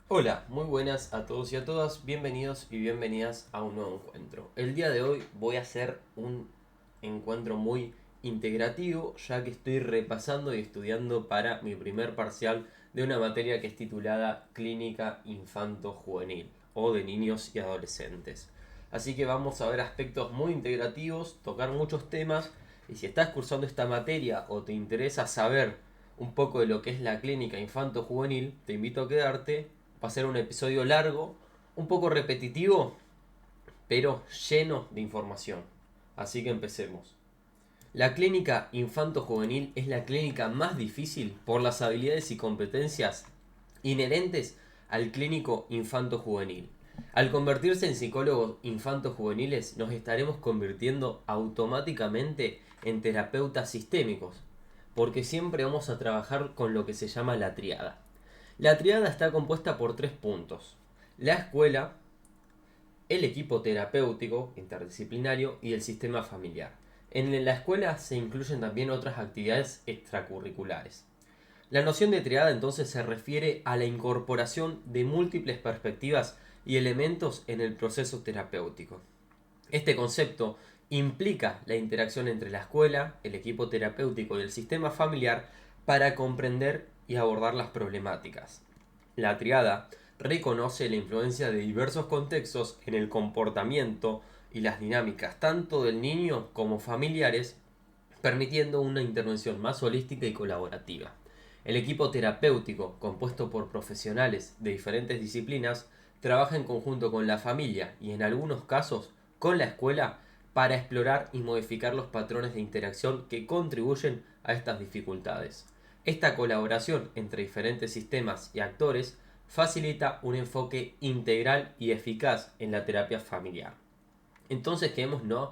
Hola, muy buenas a todos y a todas, bienvenidos y bienvenidas a un nuevo encuentro. El día de hoy voy a hacer un encuentro muy integrativo, ya que estoy repasando y estudiando para mi primer parcial de una materia que es titulada Clínica Infanto-Juvenil o de niños y adolescentes. Así que vamos a ver aspectos muy integrativos, tocar muchos temas, y si estás cursando esta materia o te interesa saber un poco de lo que es la clínica infanto-juvenil, te invito a quedarte. Va a ser un episodio largo, un poco repetitivo, pero lleno de información. Así que empecemos. La clínica infanto-juvenil es la clínica más difícil por las habilidades y competencias inherentes al clínico infanto-juvenil. Al convertirse en psicólogos infanto-juveniles nos estaremos convirtiendo automáticamente en terapeutas sistémicos, porque siempre vamos a trabajar con lo que se llama la triada. La triada está compuesta por tres puntos: la escuela, el equipo terapéutico interdisciplinario y el sistema familiar. En la escuela se incluyen también otras actividades extracurriculares. La noción de triada entonces se refiere a la incorporación de múltiples perspectivas y elementos en el proceso terapéutico. Este concepto implica la interacción entre la escuela, el equipo terapéutico y el sistema familiar para comprender y abordar las problemáticas. La triada reconoce la influencia de diversos contextos en el comportamiento y las dinámicas tanto del niño como familiares, permitiendo una intervención más holística y colaborativa. El equipo terapéutico, compuesto por profesionales de diferentes disciplinas, trabaja en conjunto con la familia y en algunos casos con la escuela para explorar y modificar los patrones de interacción que contribuyen a estas dificultades. Esta colaboración entre diferentes sistemas y actores facilita un enfoque integral y eficaz en la terapia familiar. Entonces quedémonos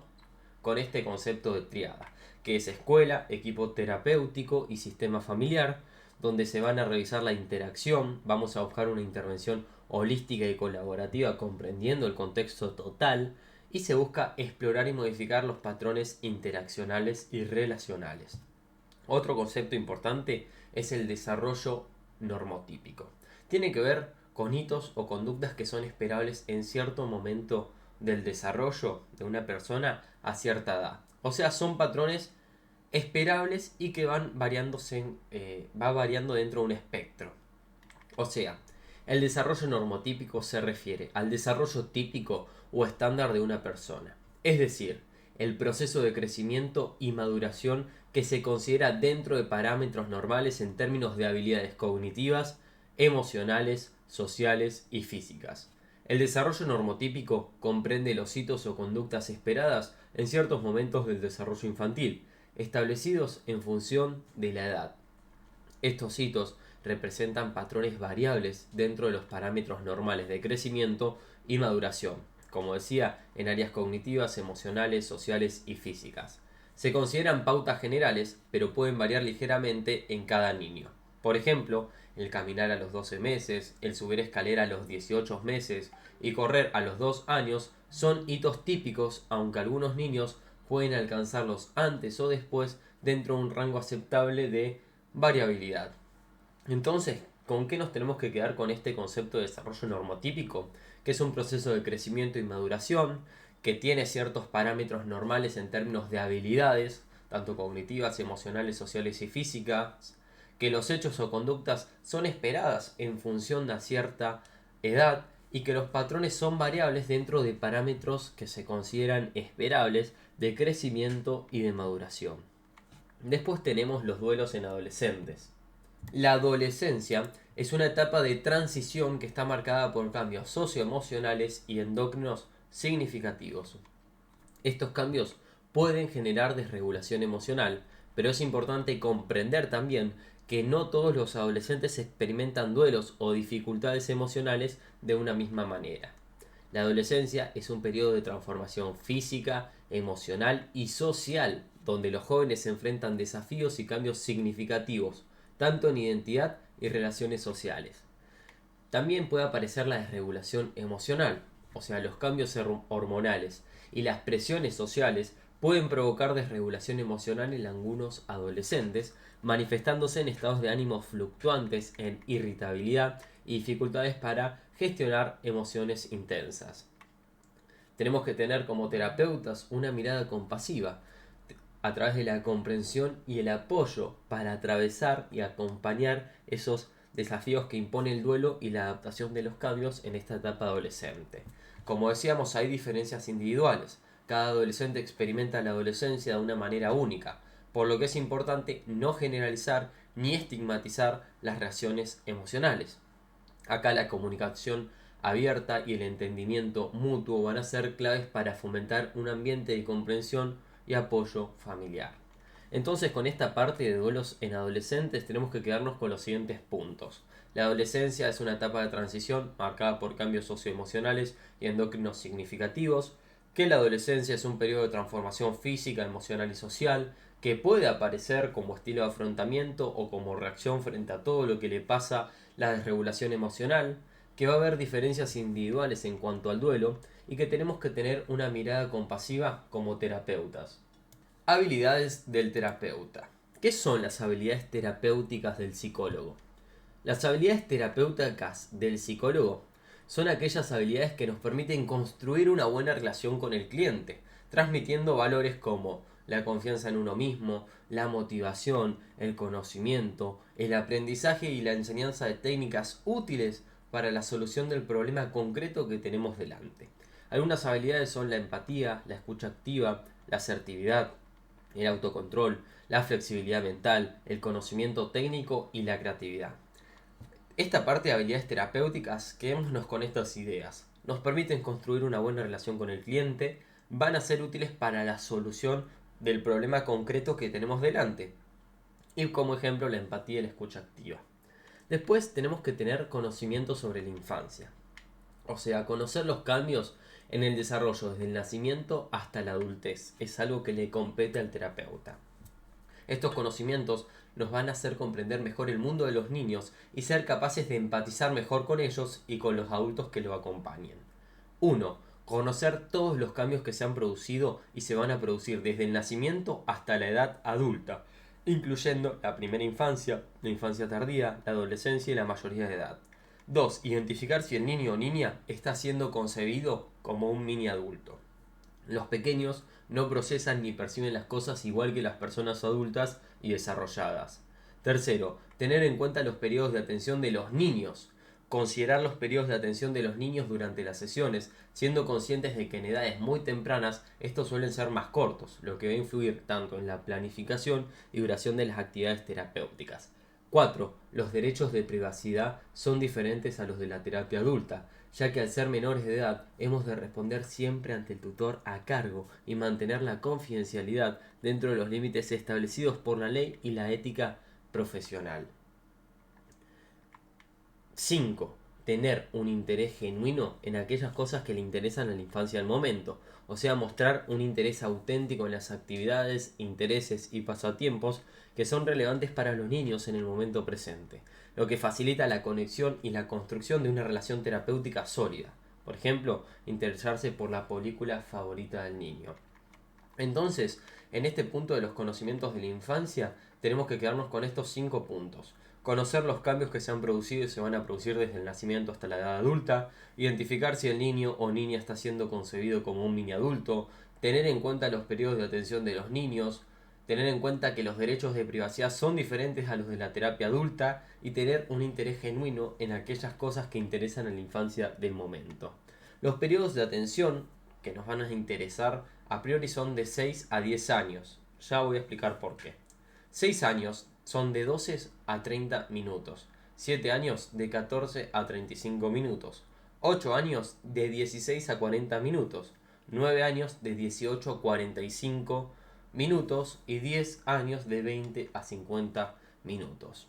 con este concepto de triada, que es escuela, equipo terapéutico y sistema familiar, donde se van a revisar la interacción, vamos a buscar una intervención holística y colaborativa comprendiendo el contexto total, y se busca explorar y modificar los patrones interaccionales y relacionales. Otro concepto importante es el desarrollo normotípico. Tiene que ver con hitos o conductas que son esperables en cierto momento del desarrollo de una persona a cierta edad. O sea, son patrones esperables y que va variando dentro de un espectro. O sea, el desarrollo normotípico se refiere al desarrollo típico o estándar de una persona. Es decir, el proceso de crecimiento y maduración que se considera dentro de parámetros normales en términos de habilidades cognitivas, emocionales, sociales y físicas. El desarrollo normotípico comprende los hitos o conductas esperadas en ciertos momentos del desarrollo infantil, establecidos en función de la edad. Estos hitos representan patrones variables dentro de los parámetros normales de crecimiento y maduración, como decía, en áreas cognitivas, emocionales, sociales y físicas. Se consideran pautas generales, pero pueden variar ligeramente en cada niño. Por ejemplo, el caminar a los 12 meses, el subir escalera a los 18 meses y correr a los 2 años son hitos típicos, aunque algunos niños pueden alcanzarlos antes o después dentro de un rango aceptable de variabilidad. Entonces, ¿con qué nos tenemos que quedar con este concepto de desarrollo normotípico? Que es un proceso de crecimiento y maduración, que tiene ciertos parámetros normales en términos de habilidades, tanto cognitivas, emocionales, sociales y físicas, que los hechos o conductas son esperadas en función de cierta edad y que los patrones son variables dentro de parámetros que se consideran esperables de crecimiento y de maduración. Después tenemos los duelos en adolescentes. La adolescencia es una etapa de transición que está marcada por cambios socioemocionales y endócrinos significativos. Estos cambios pueden generar desregulación emocional, pero es importante comprender también que no todos los adolescentes experimentan duelos o dificultades emocionales de una misma manera. La adolescencia es un periodo de transformación física, emocional y social, donde los jóvenes se enfrentan desafíos y cambios significativos, tanto en identidad y relaciones sociales. También puede aparecer la desregulación emocional, o sea, los cambios hormonales y las presiones sociales pueden provocar desregulación emocional en algunos adolescentes, manifestándose en estados de ánimo fluctuantes, en irritabilidad y dificultades para gestionar emociones intensas. Tenemos que tener como terapeutas una mirada compasiva a través de la comprensión y el apoyo para atravesar y acompañar esos desafíos que impone el duelo y la adaptación de los cambios en esta etapa adolescente. Como decíamos, hay diferencias individuales. Cada adolescente experimenta la adolescencia de una manera única, por lo que es importante no generalizar ni estigmatizar las reacciones emocionales. Acá la comunicación abierta y el entendimiento mutuo van a ser claves para fomentar un ambiente de comprensión y apoyo familiar. Entonces, con esta parte de duelos en adolescentes tenemos que quedarnos con los siguientes puntos. La adolescencia es una etapa de transición marcada por cambios socioemocionales y endocrinos significativos, que la adolescencia es un periodo de transformación física, emocional y social, que puede aparecer como estilo de afrontamiento o como reacción frente a todo lo que le pasa, la desregulación emocional, que va a haber diferencias individuales en cuanto al duelo y que tenemos que tener una mirada compasiva como terapeutas. Habilidades del terapeuta. ¿Qué son las habilidades terapéuticas del psicólogo? Las habilidades terapéuticas del psicólogo son aquellas habilidades que nos permiten construir una buena relación con el cliente, transmitiendo valores como la confianza en uno mismo, la motivación, el conocimiento, el aprendizaje y la enseñanza de técnicas útiles para la solución del problema concreto que tenemos delante. Algunas habilidades son la empatía, la escucha activa, la asertividad, el autocontrol, la flexibilidad mental, el conocimiento técnico y la creatividad. Esta parte de habilidades terapéuticas, quedémonos con estas ideas. Nos permiten construir una buena relación con el cliente, van a ser útiles para la solución del problema concreto que tenemos delante. Y como ejemplo, la empatía y la escucha activa. Después tenemos que tener conocimiento sobre la infancia. O sea, conocer los cambios en el desarrollo desde el nacimiento hasta la adultez. Es algo que le compete al terapeuta. Estos conocimientos nos van a hacer comprender mejor el mundo de los niños y ser capaces de empatizar mejor con ellos y con los adultos que lo acompañen. 1. Conocer todos los cambios que se han producido y se van a producir desde el nacimiento hasta la edad adulta, incluyendo la primera infancia, la infancia tardía, la adolescencia y la mayoría de edad. 2. Identificar si el niño o niña está siendo concebido como un mini adulto. Los pequeños no procesan ni perciben las cosas igual que las personas adultas y desarrolladas. Tercero, tener en cuenta los periodos de atención de los niños. Considerar los periodos de atención de los niños durante las sesiones, siendo conscientes de que en edades muy tempranas estos suelen ser más cortos, lo que va a influir tanto en la planificación y duración de las actividades terapéuticas. 4. Los derechos de privacidad son diferentes a los de la terapia adulta, ya que al ser menores de edad hemos de responder siempre ante el tutor a cargo y mantener la confidencialidad dentro de los límites establecidos por la ley y la ética profesional. 5. Tener un interés genuino en aquellas cosas que le interesan a la infancia del momento, o sea, mostrar un interés auténtico en las actividades, intereses y pasatiempos que son relevantes para los niños en el momento presente, lo que facilita la conexión y la construcción de una relación terapéutica sólida. Por ejemplo, interesarse por la película favorita del niño. Entonces, en este punto de los conocimientos de la infancia, tenemos que quedarnos con estos 5 puntos. Conocer los cambios que se han producido y se van a producir desde el nacimiento hasta la edad adulta, identificar si el niño o niña está siendo concebido como un mini adulto, tener en cuenta los periodos de atención de los niños, tener en cuenta que los derechos de privacidad son diferentes a los de la terapia adulta y tener un interés genuino en aquellas cosas que interesan a la infancia del momento. Los periodos de atención que nos van a interesar a priori son de 6 a 10 años. Ya voy a explicar por qué. 6 años son de 12 a 30 minutos. 7 años de 14 a 35 minutos. 8 años de 16 a 40 minutos. 9 años de 18 a 45 minutos y 10 años de 20 a 50 minutos.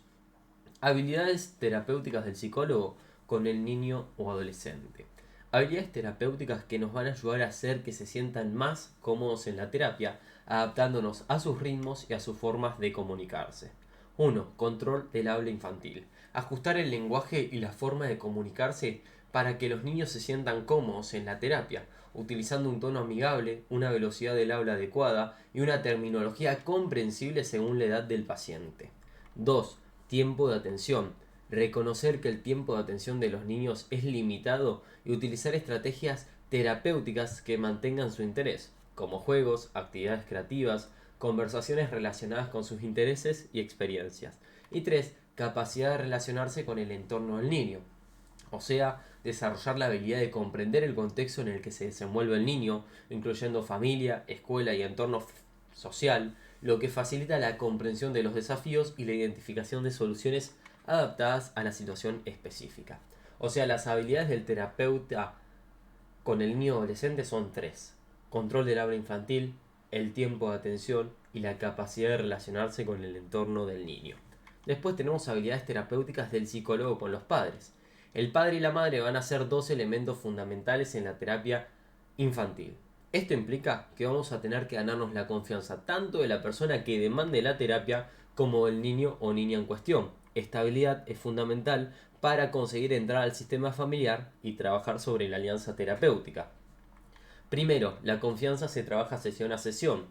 Habilidades terapéuticas del psicólogo con el niño o adolescente. Habilidades terapéuticas que nos van a ayudar a hacer que se sientan más cómodos en la terapia, adaptándonos a sus ritmos y a sus formas de comunicarse. 1. Control del habla infantil. Ajustar el lenguaje y la forma de comunicarse para que los niños se sientan cómodos en la terapia, utilizando un tono amigable, una velocidad del habla adecuada y una terminología comprensible según la edad del paciente. 2. Tiempo de atención. reconocer que el tiempo de atención de los niños es limitado y utilizar estrategias terapéuticas que mantengan su interés, como juegos, actividades creativas, conversaciones relacionadas con sus intereses y experiencias. Y 3. Capacidad de relacionarse con el entorno del niño, o sea, desarrollar la habilidad de comprender el contexto en el que se desenvuelve el niño, incluyendo familia, escuela y entorno social, lo que facilita la comprensión de los desafíos y la identificación de soluciones adaptadas a la situación específica. O sea, las habilidades del terapeuta con el niño adolescente son tres: control del habla infantil, el tiempo de atención y la capacidad de relacionarse con el entorno del niño. Después tenemos habilidades terapéuticas del psicólogo con los padres. El padre y la madre van a ser dos elementos fundamentales en la terapia infantil. Esto implica que vamos a tener que ganarnos la confianza tanto de la persona que demande la terapia como del niño o niña en cuestión. Esta habilidad es fundamental para conseguir entrar al sistema familiar y trabajar sobre la alianza terapéutica. Primero, la confianza se trabaja sesión a sesión.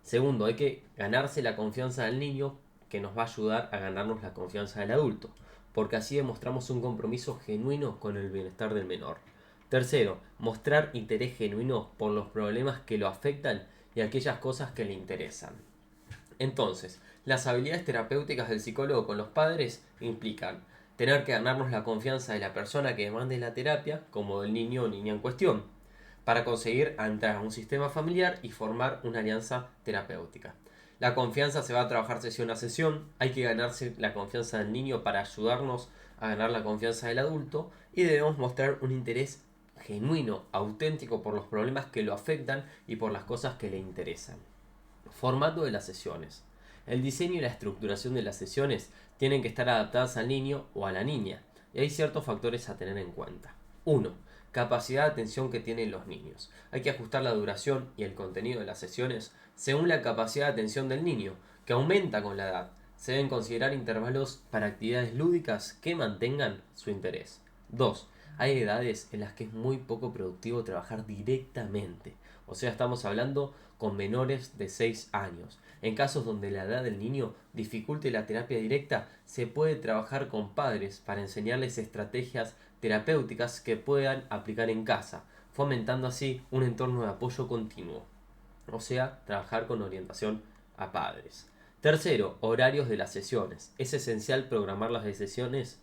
Segundo, hay que ganarse la confianza del niño, que nos va a ayudar a ganarnos la confianza del adulto, porque así demostramos un compromiso genuino con el bienestar del menor. Tercero, mostrar interés genuino por los problemas que lo afectan y aquellas cosas que le interesan. Entonces, las habilidades terapéuticas del psicólogo con los padres implican tener que ganarnos la confianza de la persona que demande la terapia, como del niño o niña en cuestión, para conseguir entrar a un sistema familiar y formar una alianza terapéutica. La confianza se va a trabajar sesión a sesión, hay que ganarse la confianza del niño para ayudarnos a ganar la confianza del adulto y debemos mostrar un interés genuino, auténtico por los problemas que lo afectan y por las cosas que le interesan. Formato de las sesiones. El diseño y la estructuración de las sesiones tienen que estar adaptadas al niño o a la niña, y hay ciertos factores a tener en cuenta. 1. Capacidad de atención que tienen los niños. Hay que ajustar la duración y el contenido de las sesiones según la capacidad de atención del niño, que aumenta con la edad. Se deben considerar intervalos para actividades lúdicas que mantengan su interés. 2. Hay edades en las que es muy poco productivo trabajar directamente. O sea, estamos hablando con menores de 6 años. En casos donde la edad del niño dificulte la terapia directa, se puede trabajar con padres para enseñarles estrategias terapéuticas que puedan aplicar en casa, fomentando así un entorno de apoyo continuo. O sea, trabajar con orientación a padres. Tercero, horarios de las sesiones. Es esencial programar las sesiones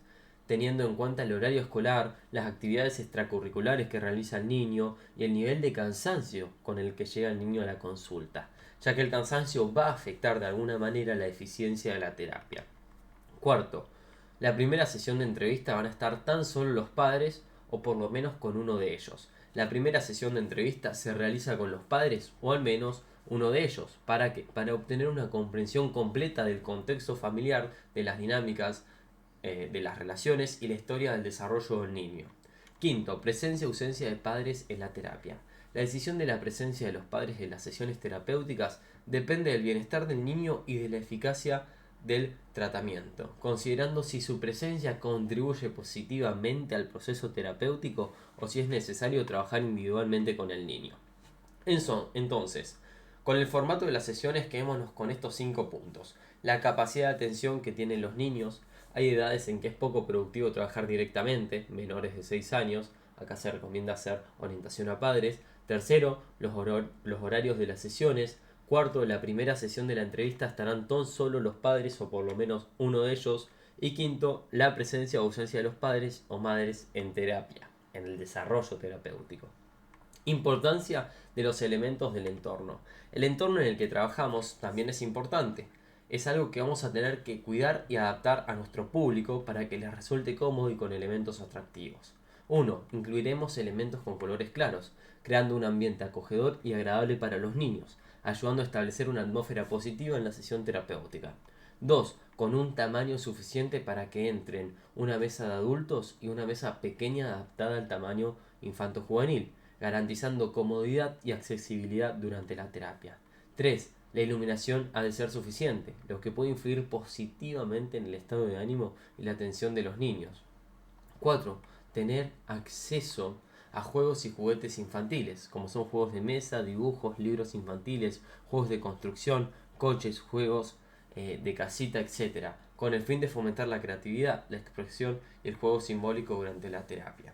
teniendo en cuenta el horario escolar, las actividades extracurriculares que realiza el niño y el nivel de cansancio con el que llega el niño a la consulta, ya que el cansancio va a afectar de alguna manera la eficiencia de la terapia. Cuarto, la primera sesión de entrevista van a estar tan solo los padres o por lo menos con uno de ellos. La primera sesión de entrevista se realiza con los padres o al menos uno de ellos. ¿Para qué? Para obtener una comprensión completa del contexto familiar, de las dinámicas, de las relaciones y la historia del desarrollo del niño. Quinto, presencia y ausencia de padres en la terapia. La decisión de la presencia de los padres en las sesiones terapéuticas depende del bienestar del niño y de la eficacia del tratamiento, considerando si su presencia contribuye positivamente al proceso terapéutico o si es necesario trabajar individualmente con el niño. Entonces, con el formato de las sesiones quedémonos con estos 5 puntos. La capacidad de atención que tienen los niños. Hay edades en que es poco productivo trabajar directamente, menores de 6 años, acá se recomienda hacer orientación a padres. Tercero, los horarios de las sesiones. Cuarto, la primera sesión de la entrevista estarán tan solo los padres o por lo menos uno de ellos. Y quinto, la presencia o ausencia de los padres o madres en terapia, en el desarrollo terapéutico. Importancia de los elementos del entorno. El entorno en el que trabajamos también es importante. Es algo que vamos a tener que cuidar y adaptar a nuestro público para que les resulte cómodo y con elementos atractivos. 1. Incluiremos elementos con colores claros, creando un ambiente acogedor y agradable para los niños, ayudando a establecer una atmósfera positiva en la sesión terapéutica. 2. Con un tamaño suficiente para que entren una mesa de adultos y una mesa pequeña adaptada al tamaño infanto-juvenil, garantizando comodidad y accesibilidad durante la terapia. 3. La iluminación ha de ser suficiente, lo que puede influir positivamente en el estado de ánimo y la atención de los niños. 4. Tener acceso a juegos y juguetes infantiles, como son juegos de mesa, dibujos, libros infantiles, juegos de construcción, coches, juegos de casita, etc., con el fin de fomentar la creatividad, la expresión y el juego simbólico durante la terapia.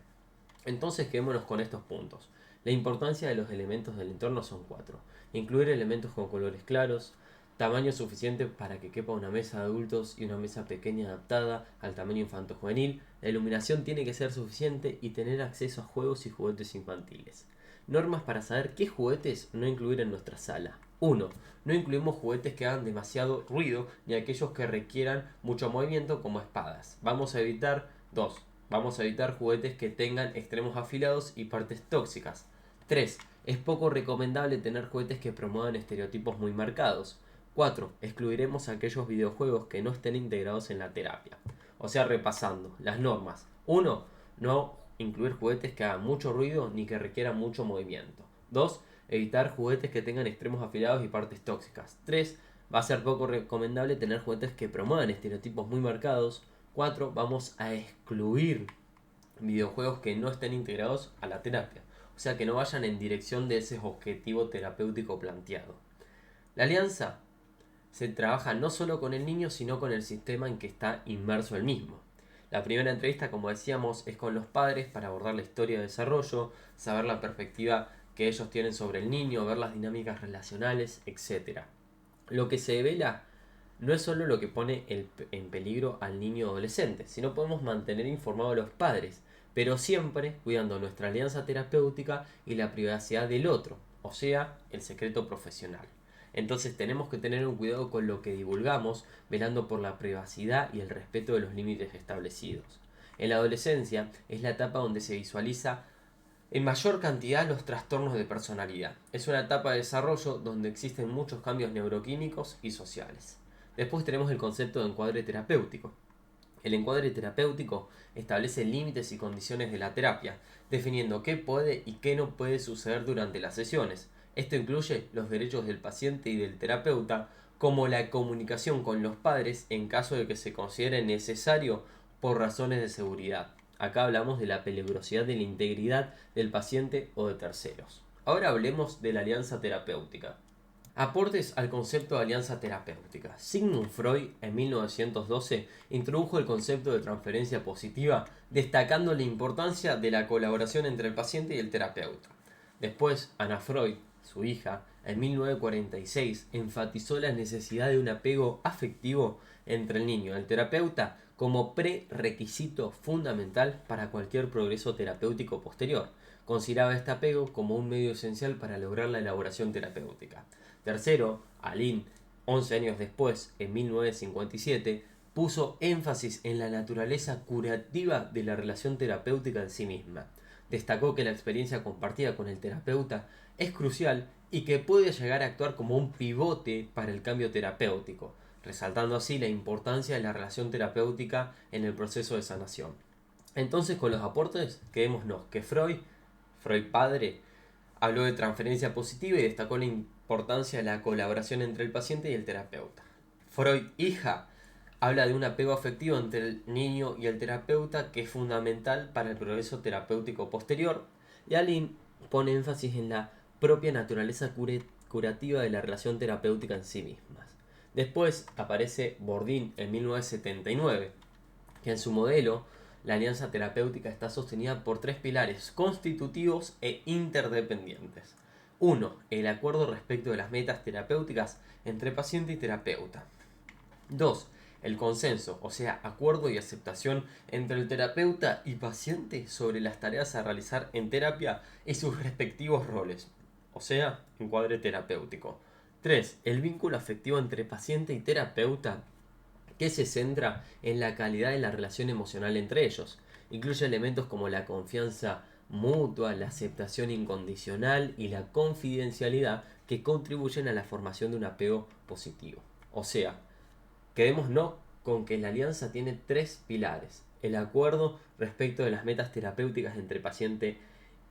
Entonces quedémonos con estos puntos. La importancia de los elementos del entorno son 4. Incluir elementos con colores claros, tamaño suficiente para que quepa una mesa de adultos y una mesa pequeña adaptada al tamaño infanto-juvenil. La iluminación tiene que ser suficiente y tener acceso a juegos y juguetes infantiles. Normas para saber qué juguetes no incluir en nuestra sala. 1. No incluimos juguetes que hagan demasiado ruido ni aquellos que requieran mucho movimiento como espadas. Vamos a evitar 2. Vamos a evitar juguetes que tengan extremos afilados y partes tóxicas. 3. Es poco recomendable tener juguetes que promuevan estereotipos muy marcados. 4. Excluiremos aquellos videojuegos que no estén integrados en la terapia. O sea, repasando las normas. 1. No incluir juguetes que hagan mucho ruido ni que requieran mucho movimiento. 2. Evitar juguetes que tengan extremos afilados y partes tóxicas. 3. Va a ser poco recomendable tener juguetes que promuevan estereotipos muy marcados. 4. Vamos a excluir videojuegos que no estén integrados a la terapia. O sea, que no vayan en dirección de ese objetivo terapéutico planteado. La alianza se trabaja no solo con el niño, sino con el sistema en que está inmerso el mismo. La primera entrevista, como decíamos, es con los padres para abordar la historia de desarrollo, saber la perspectiva que ellos tienen sobre el niño, ver las dinámicas relacionales, etc. Lo que se devela no es solo lo que pone en peligro al niño o adolescente, sino podemos mantener informados a los padres, pero siempre cuidando nuestra alianza terapéutica y la privacidad del otro, o sea, el secreto profesional. Entonces tenemos que tener un cuidado con lo que divulgamos, velando por la privacidad y el respeto de los límites establecidos. En la adolescencia es la etapa donde se visualiza en mayor cantidad los trastornos de personalidad. Es una etapa de desarrollo donde existen muchos cambios neuroquímicos y sociales. Después tenemos el concepto de encuadre terapéutico. El encuadre terapéutico establece límites y condiciones de la terapia, definiendo qué puede y qué no puede suceder durante las sesiones. Esto incluye los derechos del paciente y del terapeuta, como la comunicación con los padres en caso de que se considere necesario por razones de seguridad. Acá hablamos de la peligrosidad de la integridad del paciente o de terceros. Ahora hablemos de la alianza terapéutica. Aportes al concepto de alianza terapéutica. Sigmund Freud en 1912 introdujo el concepto de transferencia positiva, destacando la importancia de la colaboración entre el paciente y el terapeuta. Después, Anna Freud, su hija, en 1946 enfatizó la necesidad de un apego afectivo entre el niño y el terapeuta como prerequisito fundamental para cualquier progreso terapéutico posterior. Consideraba este apego como un medio esencial para lograr la elaboración terapéutica. Tercero, Aline, 11 años después, en 1957, puso énfasis en la naturaleza curativa de la relación terapéutica en sí misma. Destacó que la experiencia compartida con el terapeuta es crucial y que puede llegar a actuar como un pivote para el cambio terapéutico, resaltando así la importancia de la relación terapéutica en el proceso de sanación. Entonces, con los aportes, quedémonos que Freud padre, habló de transferencia positiva y destacó la importancia de la colaboración entre el paciente y el terapeuta. Freud hija habla de un apego afectivo entre el niño y el terapeuta que es fundamental para el progreso terapéutico posterior. Y Aline pone énfasis en la propia naturaleza curativa de la relación terapéutica en sí mismas. Después aparece Bourdin en 1979, que en su modelo la alianza terapéutica está sostenida por tres pilares constitutivos e interdependientes. 1. El acuerdo respecto de las metas terapéuticas entre paciente y terapeuta. 2. El consenso, o sea, acuerdo y aceptación entre el terapeuta y paciente sobre las tareas a realizar en terapia y sus respectivos roles, o sea, encuadre terapéutico. 3. El vínculo afectivo entre paciente y terapeuta, que se centra en la calidad de la relación emocional entre ellos. Incluye elementos como la confianza mutua, la aceptación incondicional y la confidencialidad que contribuyen a la formación de un apego positivo. O sea, quedémonos con que la alianza tiene tres pilares. El acuerdo respecto de las metas terapéuticas entre paciente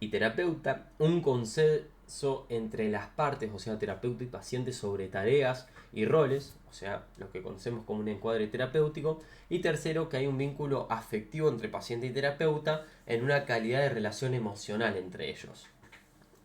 y terapeuta, un consenso entre las partes, o sea, terapeuta y paciente, sobre tareas y roles, o sea, lo que conocemos como un encuadre terapéutico, y tercero, que hay un vínculo afectivo entre paciente y terapeuta en una calidad de relación emocional entre ellos.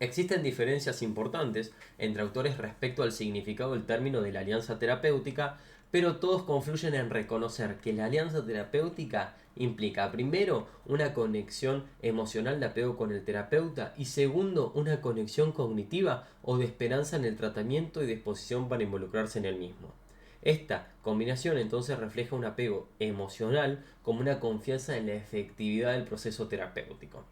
Existen diferencias importantes entre autores respecto al significado del término de la alianza terapéutica, pero todos confluyen en reconocer que la alianza terapéutica implica, primero, una conexión emocional de apego con el terapeuta y segundo, una conexión cognitiva o de esperanza en el tratamiento y disposición para involucrarse en el mismo. Esta combinación entonces refleja un apego emocional como una confianza en la efectividad del proceso terapéutico.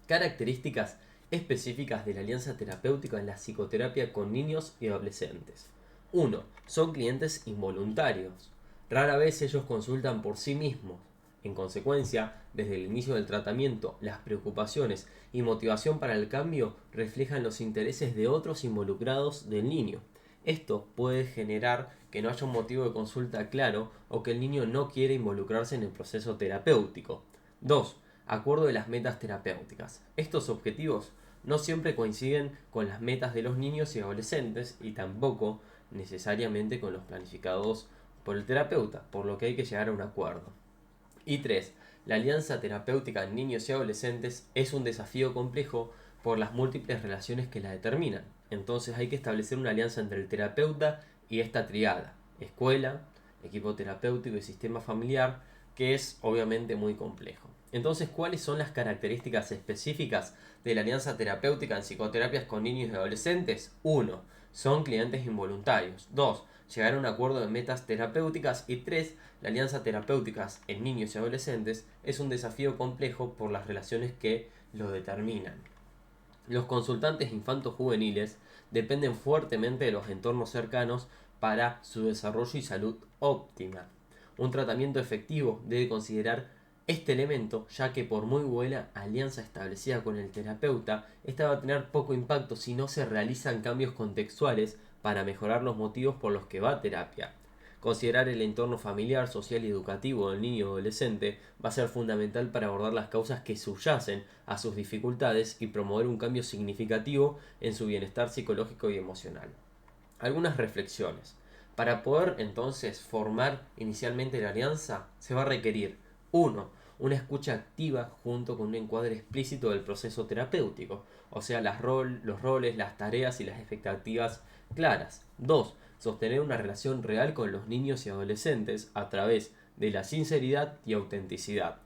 Características específicas de la alianza terapéutica en la psicoterapia con niños y adolescentes. 1. Son clientes involuntarios. Rara vez ellos consultan por sí mismos. En consecuencia, desde el inicio del tratamiento, las preocupaciones y motivación para el cambio reflejan los intereses de otros involucrados del niño. Esto puede generar que no haya un motivo de consulta claro o que el niño no quiere involucrarse en el proceso terapéutico. 2. Acuerdo de las metas terapéuticas. Estos objetivos no siempre coinciden con las metas de los niños y adolescentes y tampoco necesariamente con los planificados por el terapeuta, por lo que hay que llegar a un acuerdo. Y 3. La alianza terapéutica en niños y adolescentes es un desafío complejo por las múltiples relaciones que la determinan. Entonces hay que establecer una alianza entre el terapeuta y esta triada: escuela, equipo terapéutico y sistema familiar, que es obviamente muy complejo. Entonces, ¿cuáles son las características específicas de la alianza terapéutica en psicoterapias con niños y adolescentes? 1. Son clientes involuntarios. 2. Llegar a un acuerdo de metas terapéuticas. Y 3. La alianza terapéutica en niños y adolescentes es un desafío complejo por las relaciones que lo determinan. Los consultantes infantos juveniles dependen fuertemente de los entornos cercanos para su desarrollo y salud óptima. Un tratamiento efectivo debe considerar este elemento, ya que por muy buena alianza establecida con el terapeuta, esta va a tener poco impacto si no se realizan cambios contextuales para mejorar los motivos por los que va a terapia. Considerar el entorno familiar, social y educativo del niño o adolescente va a ser fundamental para abordar las causas que subyacen a sus dificultades y promover un cambio significativo en su bienestar psicológico y emocional. Algunas reflexiones. Para poder entonces formar inicialmente la alianza, se va a requerir 1. Una escucha activa junto con un encuadre explícito del proceso terapéutico, o sea, los roles, las tareas y las expectativas claras. 2. Sostener una relación real con los niños y adolescentes a través de la sinceridad y autenticidad.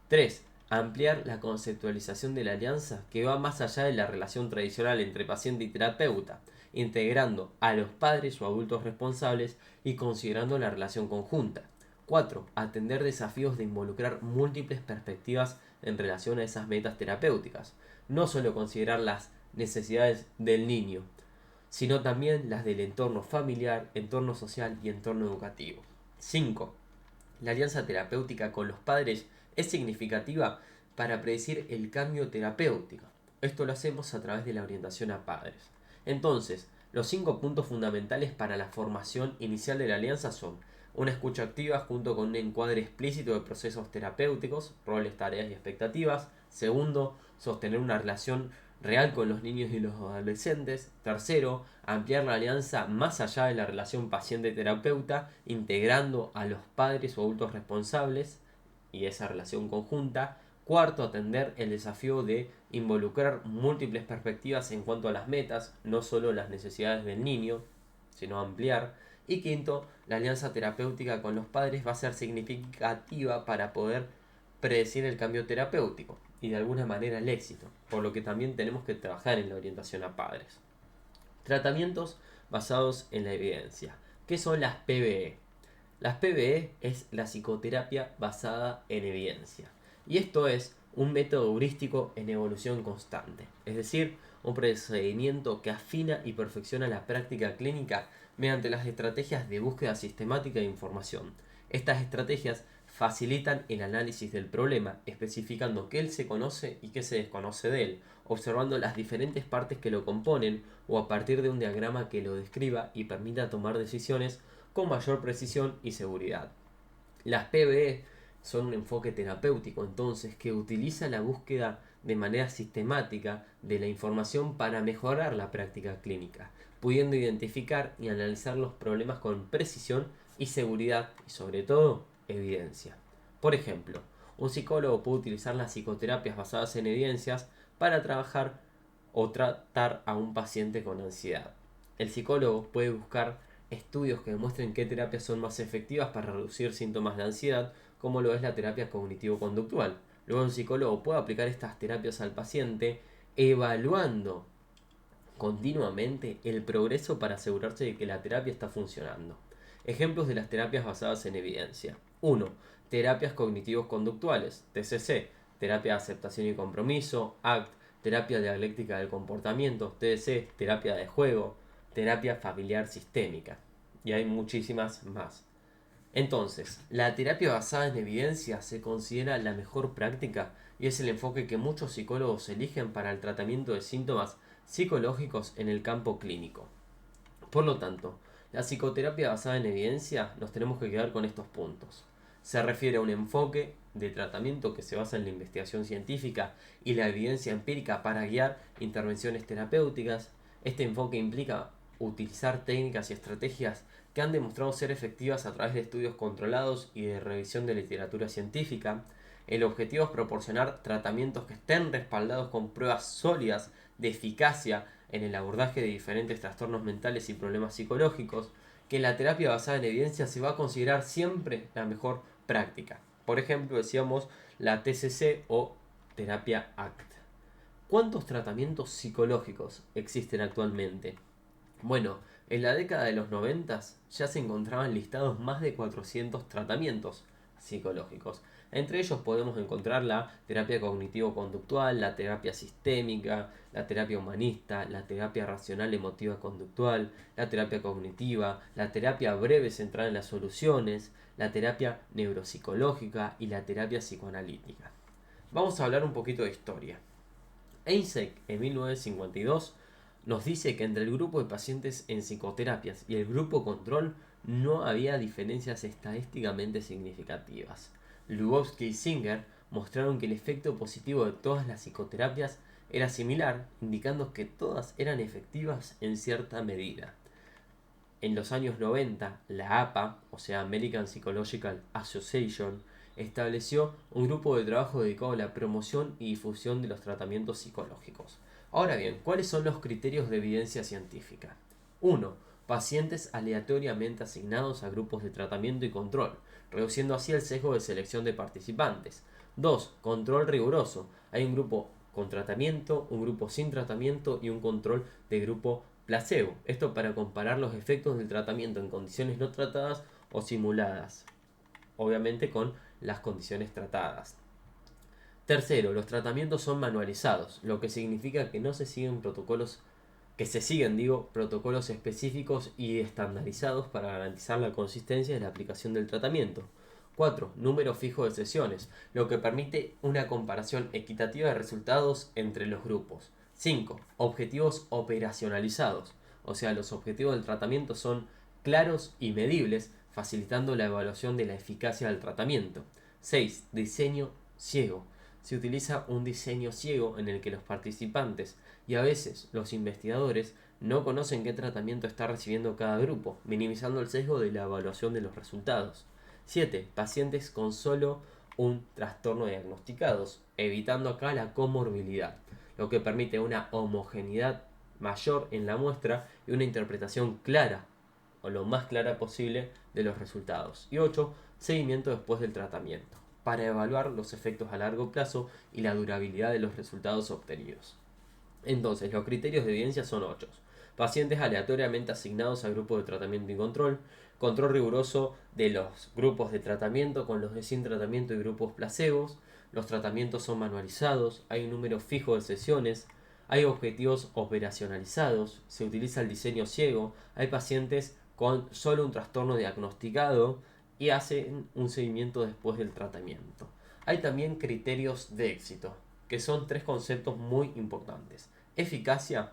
3. Ampliar la conceptualización de la alianza que va más allá de la relación tradicional entre paciente y terapeuta, integrando a los padres o adultos responsables y considerando la relación conjunta. 4. Atender desafíos de involucrar múltiples perspectivas en relación a esas metas terapéuticas. No solo considerar las necesidades del niño, sino también las del entorno familiar, entorno social y entorno educativo. 5. La alianza terapéutica con los padres es significativa para predecir el cambio terapéutico. Esto lo hacemos a través de la orientación a padres. Entonces, los 5 puntos fundamentales para la formación inicial de la alianza son: una escucha activa junto con un encuadre explícito de procesos terapéuticos, roles, tareas y expectativas. Segundo, sostener una relación real con los niños y los adolescentes. Tercero, ampliar la alianza más allá de la relación paciente-terapeuta, integrando a los padres o adultos responsables y esa relación conjunta. Cuarto, atender el desafío de involucrar múltiples perspectivas en cuanto a las metas, no solo las necesidades del niño, sino ampliar. Y quinto, la alianza terapéutica con los padres va a ser significativa para poder predecir el cambio terapéutico y de alguna manera el éxito, por lo que también tenemos que trabajar en la orientación a padres. Tratamientos basados en la evidencia. ¿Qué son las PBE? Las PBE es la psicoterapia basada en evidencia. Y esto es un método heurístico en evolución constante, es decir, un procedimiento que afina y perfecciona la práctica clínica mediante las estrategias de búsqueda sistemática de información. Estas estrategias facilitan el análisis del problema, especificando qué se conoce y qué se desconoce de él, observando las diferentes partes que lo componen o a partir de un diagrama que lo describa y permita tomar decisiones con mayor precisión y seguridad. Las PBE son un enfoque terapéutico entonces que utiliza la búsqueda de manera sistemática de la información para mejorar la práctica clínica, pudiendo identificar y analizar los problemas con precisión y seguridad y sobre todo evidencia. Por ejemplo, un psicólogo puede utilizar las psicoterapias basadas en evidencias para trabajar o tratar a un paciente con ansiedad. El psicólogo puede buscar estudios que demuestren qué terapias son más efectivas para reducir síntomas de ansiedad, como lo es la terapia cognitivo-conductual. Luego un psicólogo puede aplicar estas terapias al paciente evaluando continuamente el progreso para asegurarse de que la terapia está funcionando. Ejemplos de las terapias basadas en evidencia. 1. Terapias cognitivos conductuales, TCC, terapia de aceptación y compromiso, ACT, terapia dialéctica del comportamiento, TDC, terapia de juego, terapia familiar sistémica. Y hay muchísimas más. Entonces, la terapia basada en evidencia se considera la mejor práctica y es el enfoque que muchos psicólogos eligen para el tratamiento de síntomas psicológicos en el campo clínico. Por lo tanto, la psicoterapia basada en evidencia nos tenemos que quedar con estos puntos. Se refiere a un enfoque de tratamiento que se basa en la investigación científica y la evidencia empírica para guiar intervenciones terapéuticas. Este enfoque implica utilizar técnicas y estrategias que han demostrado ser efectivas a través de estudios controlados y de revisión de literatura científica. El objetivo es proporcionar tratamientos que estén respaldados con pruebas sólidas de eficacia en el abordaje de diferentes trastornos mentales y problemas psicológicos, que la terapia basada en evidencia se va a considerar siempre la mejor práctica. Por ejemplo, decíamos la TCC o terapia ACT. ¿Cuántos tratamientos psicológicos existen actualmente? Bueno, en la década de los 90 ya se encontraban listados más de 400 tratamientos psicológicos. Entre ellos podemos encontrar la terapia cognitivo-conductual, la terapia sistémica, la terapia humanista, la terapia racional emotiva conductual, la terapia cognitiva, la terapia breve centrada en las soluciones, la terapia neuropsicológica y la terapia psicoanalítica. Vamos a hablar un poquito de historia. Eysenck en 1952 nos dice que entre el grupo de pacientes en psicoterapias y el grupo control no había diferencias estadísticamente significativas. Lubowski y Singer mostraron que el efecto positivo de todas las psicoterapias era similar, indicando que todas eran efectivas en cierta medida. En los años 90, la APA, o sea American Psychological Association, estableció un grupo de trabajo dedicado a la promoción y difusión de los tratamientos psicológicos. Ahora bien, ¿cuáles son los criterios de evidencia científica? 1. Pacientes aleatoriamente asignados a grupos de tratamiento y control, reduciendo así el sesgo de selección de participantes. 2. Control riguroso. Hay un grupo con tratamiento, un grupo sin tratamiento y un control de grupo placebo. Esto para comparar los efectos del tratamiento en condiciones no tratadas o simuladas. Obviamente con las condiciones tratadas. Tercero, los tratamientos son manualizados, lo que significa que no se siguen protocolos, protocolos específicos y estandarizados para garantizar la consistencia de la aplicación del tratamiento. 4. Número fijo de sesiones, lo que permite una comparación equitativa de resultados entre los grupos. 5. Objetivos operacionalizados, o sea, los objetivos del tratamiento son claros y medibles, facilitando la evaluación de la eficacia del tratamiento. 6. Diseño ciego. Se utiliza un diseño ciego en el que los participantes y a veces los investigadores no conocen qué tratamiento está recibiendo cada grupo, minimizando el sesgo de la evaluación de los resultados. 7. Pacientes con solo un trastorno diagnosticados, evitando acá la comorbilidad, lo que permite una homogeneidad mayor en la muestra y una interpretación clara, o lo más clara posible, de los resultados. Y 8. Seguimiento después del tratamiento, para evaluar los efectos a largo plazo y la durabilidad de los resultados obtenidos. Entonces, los criterios de evidencia son 8. Pacientes aleatoriamente asignados a grupos de tratamiento y control, control riguroso de los grupos de tratamiento con los de sin tratamiento y grupos placebos, los tratamientos son manualizados, hay un número fijo de sesiones, hay objetivos operacionalizados, se utiliza el diseño ciego, hay pacientes con solo un trastorno diagnosticado y hacen un seguimiento después del tratamiento. Hay también criterios de éxito, que son 3 conceptos muy importantes. Eficacia,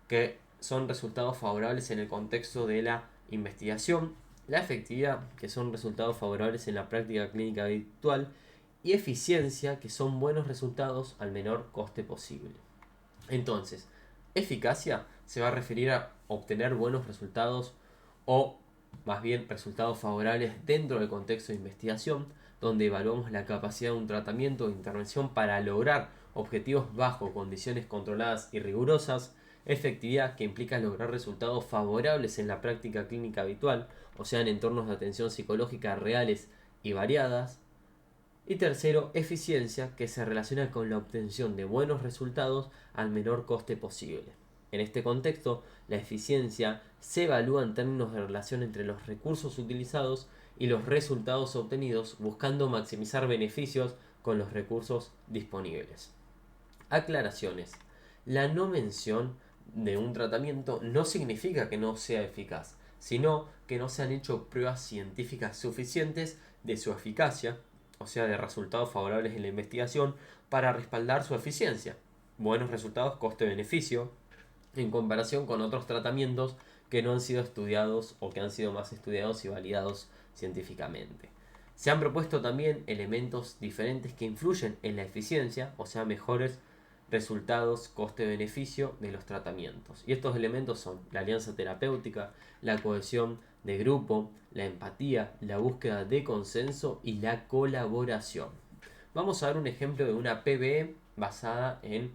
que son resultados favorables en el contexto de la investigación. La efectividad, que son resultados favorables en la práctica clínica habitual. Y eficiencia, que son buenos resultados al menor coste posible. Entonces, eficacia se va a referir a obtener buenos resultados o más bien resultados favorables dentro del contexto de investigación, donde evaluamos la capacidad de un tratamiento o intervención para lograr objetivos bajo condiciones controladas y rigurosas. efectividad, que implica lograr resultados favorables en la práctica clínica habitual, o sea, en entornos de atención psicológica reales y variadas. Y tercero, eficiencia, que se relaciona con la obtención de buenos resultados al menor coste posible. En este contexto, la eficiencia se evalúa en términos de relación entre los recursos utilizados y los resultados obtenidos, buscando maximizar beneficios con los recursos disponibles. Aclaraciones. La no mención de un tratamiento no significa que no sea eficaz, sino que no se han hecho pruebas científicas suficientes de su eficacia, o sea, de resultados favorables en la investigación, para respaldar su eficiencia. Buenos resultados coste-beneficio en comparación con otros tratamientos que no han sido estudiados o que han sido más estudiados y validados científicamente. Se han propuesto también elementos diferentes que influyen en la eficiencia, o sea, mejores resultados coste-beneficio de los tratamientos. Y estos elementos son la alianza terapéutica, la cohesión de grupo, la empatía, la búsqueda de consenso y la colaboración. Vamos a ver un ejemplo de una PBE basada en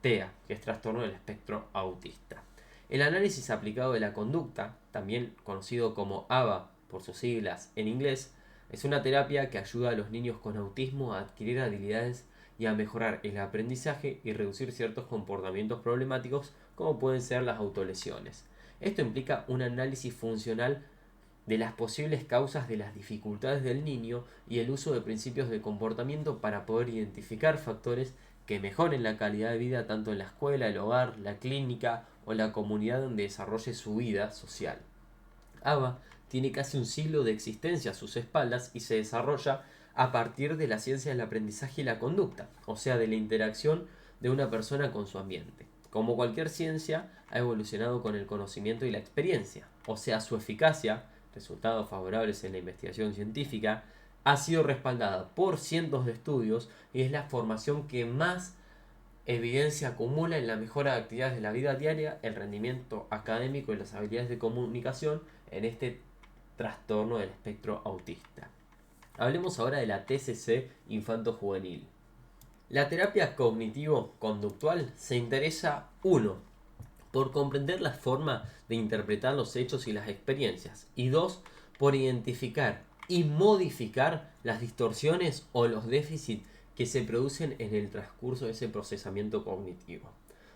TEA, que es trastorno del espectro autista. El análisis aplicado de la conducta, también conocido como ABA por sus siglas en inglés, es una terapia que ayuda a los niños con autismo a adquirir habilidades y a mejorar el aprendizaje y reducir ciertos comportamientos problemáticos como pueden ser las autolesiones. Esto implica un análisis funcional de las posibles causas de las dificultades del niño y el uso de principios de comportamiento para poder identificar factores que mejoren la calidad de vida tanto en la escuela, el hogar, la clínica o la comunidad donde desarrolle su vida social. ABA tiene casi un siglo de existencia a sus espaldas y se desarrolla a partir de la ciencia del aprendizaje y la conducta, o sea, de la interacción de una persona con su ambiente. Como cualquier ciencia, ha evolucionado con el conocimiento y la experiencia, o sea, su eficacia, resultados favorables en la investigación científica, ha sido respaldada por cientos de estudios y es la formación que más evidencia acumula en la mejora de actividades de la vida diaria, el rendimiento académico y las habilidades de comunicación en este trastorno del espectro autista. Hablemos ahora de la TCC infanto-juvenil. La terapia cognitivo-conductual se interesa 1. Por comprender la forma de interpretar los hechos y las experiencias y 2. Por identificar y modificar las distorsiones o los déficits que se producen en el transcurso de ese procesamiento cognitivo.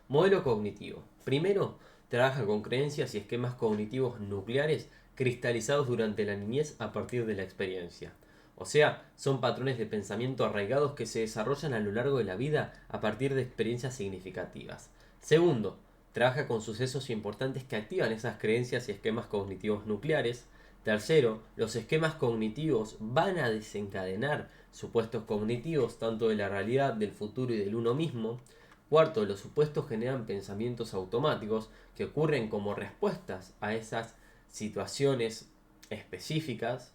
Modelo cognitivo. Primero, trabaja con creencias y esquemas cognitivos nucleares cristalizados durante la niñez a partir de la experiencia. O sea, son patrones de pensamiento arraigados que se desarrollan a lo largo de la vida a partir de experiencias significativas. Segundo, trabaja con sucesos importantes que activan esas creencias y esquemas cognitivos nucleares. Tercero, los esquemas cognitivos van a desencadenar supuestos cognitivos tanto de la realidad, del futuro y del uno mismo. Cuarto, los supuestos generan pensamientos automáticos que ocurren como respuestas a esas situaciones específicas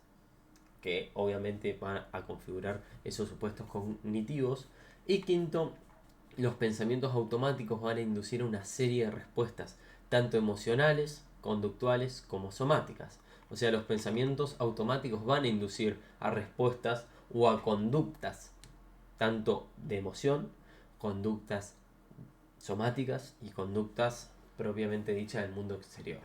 que obviamente van a configurar esos supuestos cognitivos. Y quinto, los pensamientos automáticos van a inducir una serie de respuestas, tanto emocionales, conductuales como somáticas. O sea, los pensamientos automáticos van a inducir a respuestas o a conductas, tanto de emoción, conductas somáticas y conductas propiamente dichas del mundo exterior.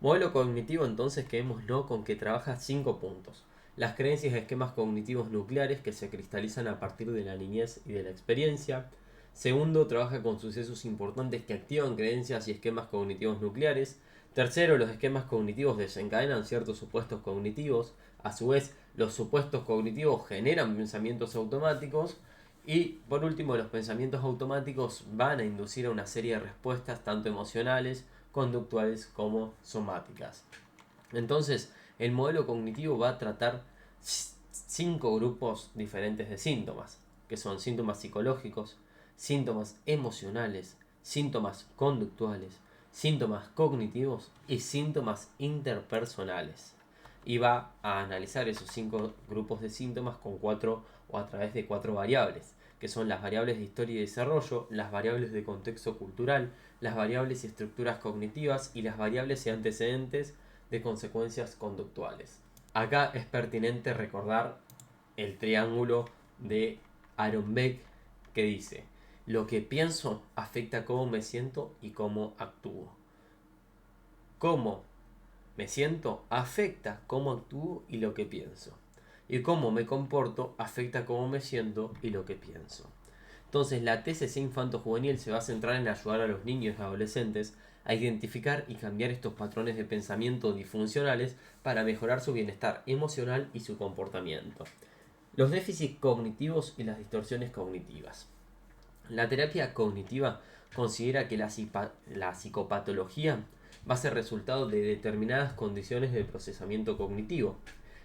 Modelo cognitivo, entonces, quedémoslo con que trabaja 5 puntos. Las creencias y esquemas cognitivos nucleares que se cristalizan a partir de la niñez y de la experiencia. Segundo, trabaja con sucesos importantes que activan creencias y esquemas cognitivos nucleares. Tercero, los esquemas cognitivos desencadenan ciertos supuestos cognitivos. A su vez, los supuestos cognitivos generan pensamientos automáticos. Y por último, los pensamientos automáticos van a inducir a una serie de respuestas, tanto emocionales, conductuales como somáticas. Entonces, el modelo cognitivo va a tratar 5 grupos diferentes de síntomas, que son síntomas psicológicos, síntomas emocionales, síntomas conductuales, síntomas cognitivos y síntomas interpersonales. Y va a analizar esos 5 grupos de síntomas con 4 o a través de 4 variables, que son las variables de historia y desarrollo, las variables de contexto cultural, las variables y estructuras cognitivas y las variables y antecedentes de consecuencias conductuales. Acá es pertinente recordar el triángulo de Aaron Beck que dice: Lo que pienso afecta cómo me siento y cómo actúo. Cómo me siento afecta cómo actúo y lo que pienso. Y cómo me comporto afecta cómo me siento y lo que pienso. Entonces la TCC infanto-juvenil se va a centrar en ayudar a los niños y adolescentes a identificar y cambiar estos patrones de pensamiento disfuncionales para mejorar su bienestar emocional y su comportamiento. Los déficits cognitivos y las distorsiones cognitivas. La terapia cognitiva considera que la psicopatología va a ser resultado de determinadas condiciones del procesamiento cognitivo.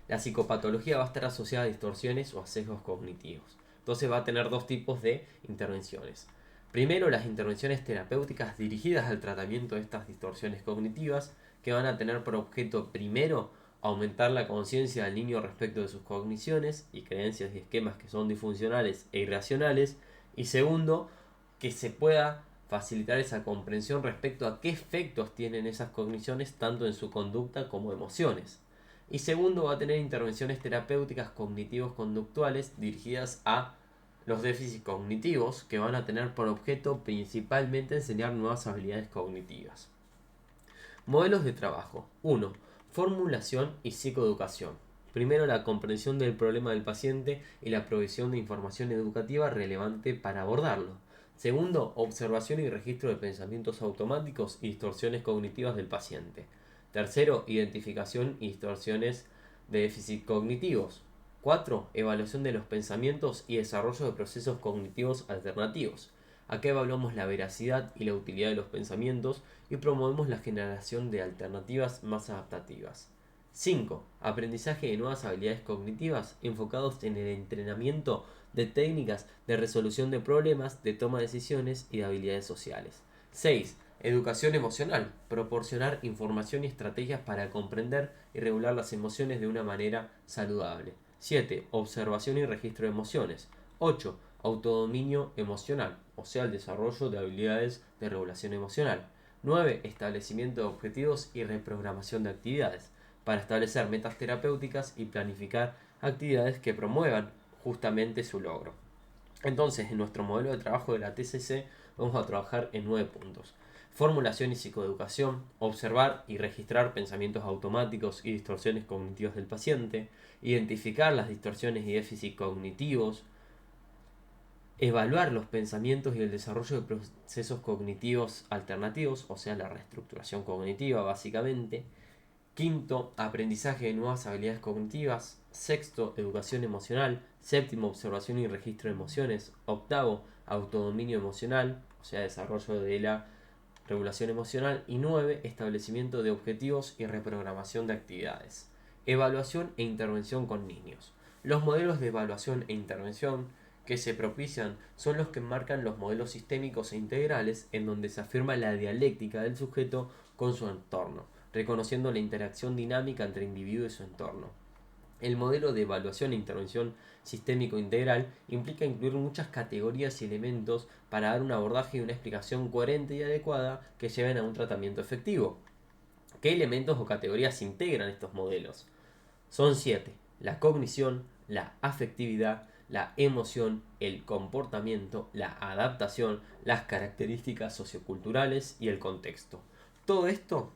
La psicopatología va a estar asociada a distorsiones o a sesgos cognitivos. Entonces va a tener dos tipos de intervenciones. Primero, las intervenciones terapéuticas dirigidas al tratamiento de estas distorsiones cognitivas, que van a tener por objeto primero aumentar la conciencia del niño respecto de sus cogniciones y creencias y esquemas que son disfuncionales e irracionales, y segundo, que se pueda facilitar esa comprensión respecto a qué efectos tienen esas cogniciones tanto en su conducta como emociones. Y segundo, va a tener intervenciones terapéuticas cognitivos conductuales dirigidas a los déficits cognitivos, que van a tener por objeto principalmente enseñar nuevas habilidades cognitivas. Modelos de trabajo. 1. Formulación y psicoeducación. Primero, la comprensión del problema del paciente y la provisión de información educativa relevante para abordarlo. Segundo, observación y registro de pensamientos automáticos y distorsiones cognitivas del paciente. Tercero, identificación y distorsiones de déficit cognitivos. 4. Evaluación de los pensamientos y desarrollo de procesos cognitivos alternativos. Acá evaluamos la veracidad y la utilidad de los pensamientos y promovemos la generación de alternativas más adaptativas. 5. Aprendizaje de nuevas habilidades cognitivas enfocados en el entrenamiento de técnicas de resolución de problemas, de toma de decisiones y de habilidades sociales. 6. Educación emocional. Proporcionar información y estrategias para comprender y regular las emociones de una manera saludable. 7. Observación y registro de emociones. 8. Autodominio emocional, o sea, el desarrollo de habilidades de regulación emocional. 9. Establecimiento de objetivos y reprogramación de actividades, para establecer metas terapéuticas y planificar actividades que promuevan justamente su logro. Entonces, en nuestro modelo de trabajo de la TCC vamos a trabajar en 9 puntos. Formulación y psicoeducación, observar y registrar pensamientos automáticos y distorsiones cognitivas del paciente, identificar las distorsiones y déficits cognitivos, evaluar los pensamientos y el desarrollo de procesos cognitivos alternativos, o sea, la reestructuración cognitiva básicamente. Quinto, aprendizaje de nuevas habilidades cognitivas. Sexto, educación emocional. Séptimo, observación y registro de emociones. Octavo, autodominio emocional, o sea, desarrollo de la regulación emocional. Y 9. Establecimiento de objetivos y reprogramación de actividades. Evaluación e intervención con niños. Los modelos de evaluación e intervención que se propician son los que marcan los modelos sistémicos e integrales, en donde se afirma la dialéctica del sujeto con su entorno, reconociendo la interacción dinámica entre individuo y su entorno. El modelo de evaluación e intervención sistémico integral implica incluir muchas categorías y elementos para dar un abordaje y una explicación coherente y adecuada que lleven a un tratamiento efectivo. ¿Qué elementos o categorías integran estos modelos? Son 7: la cognición, la afectividad, la emoción, el comportamiento, la adaptación, las características socioculturales y el contexto. Todo esto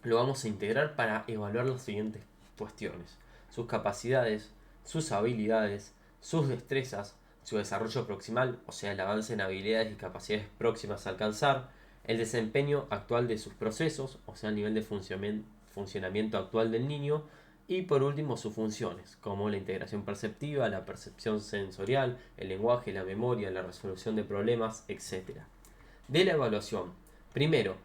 lo vamos a integrar para evaluar las siguientes cuestiones: sus capacidades, sus habilidades, sus destrezas, su desarrollo proximal, o sea, el avance en habilidades y capacidades próximas a alcanzar, el desempeño actual de sus procesos, o sea, el nivel de funcionamiento actual del niño, y por último sus funciones, como la integración perceptiva, la percepción sensorial, el lenguaje, la memoria, la resolución de problemas, etc. De la evaluación. Primero,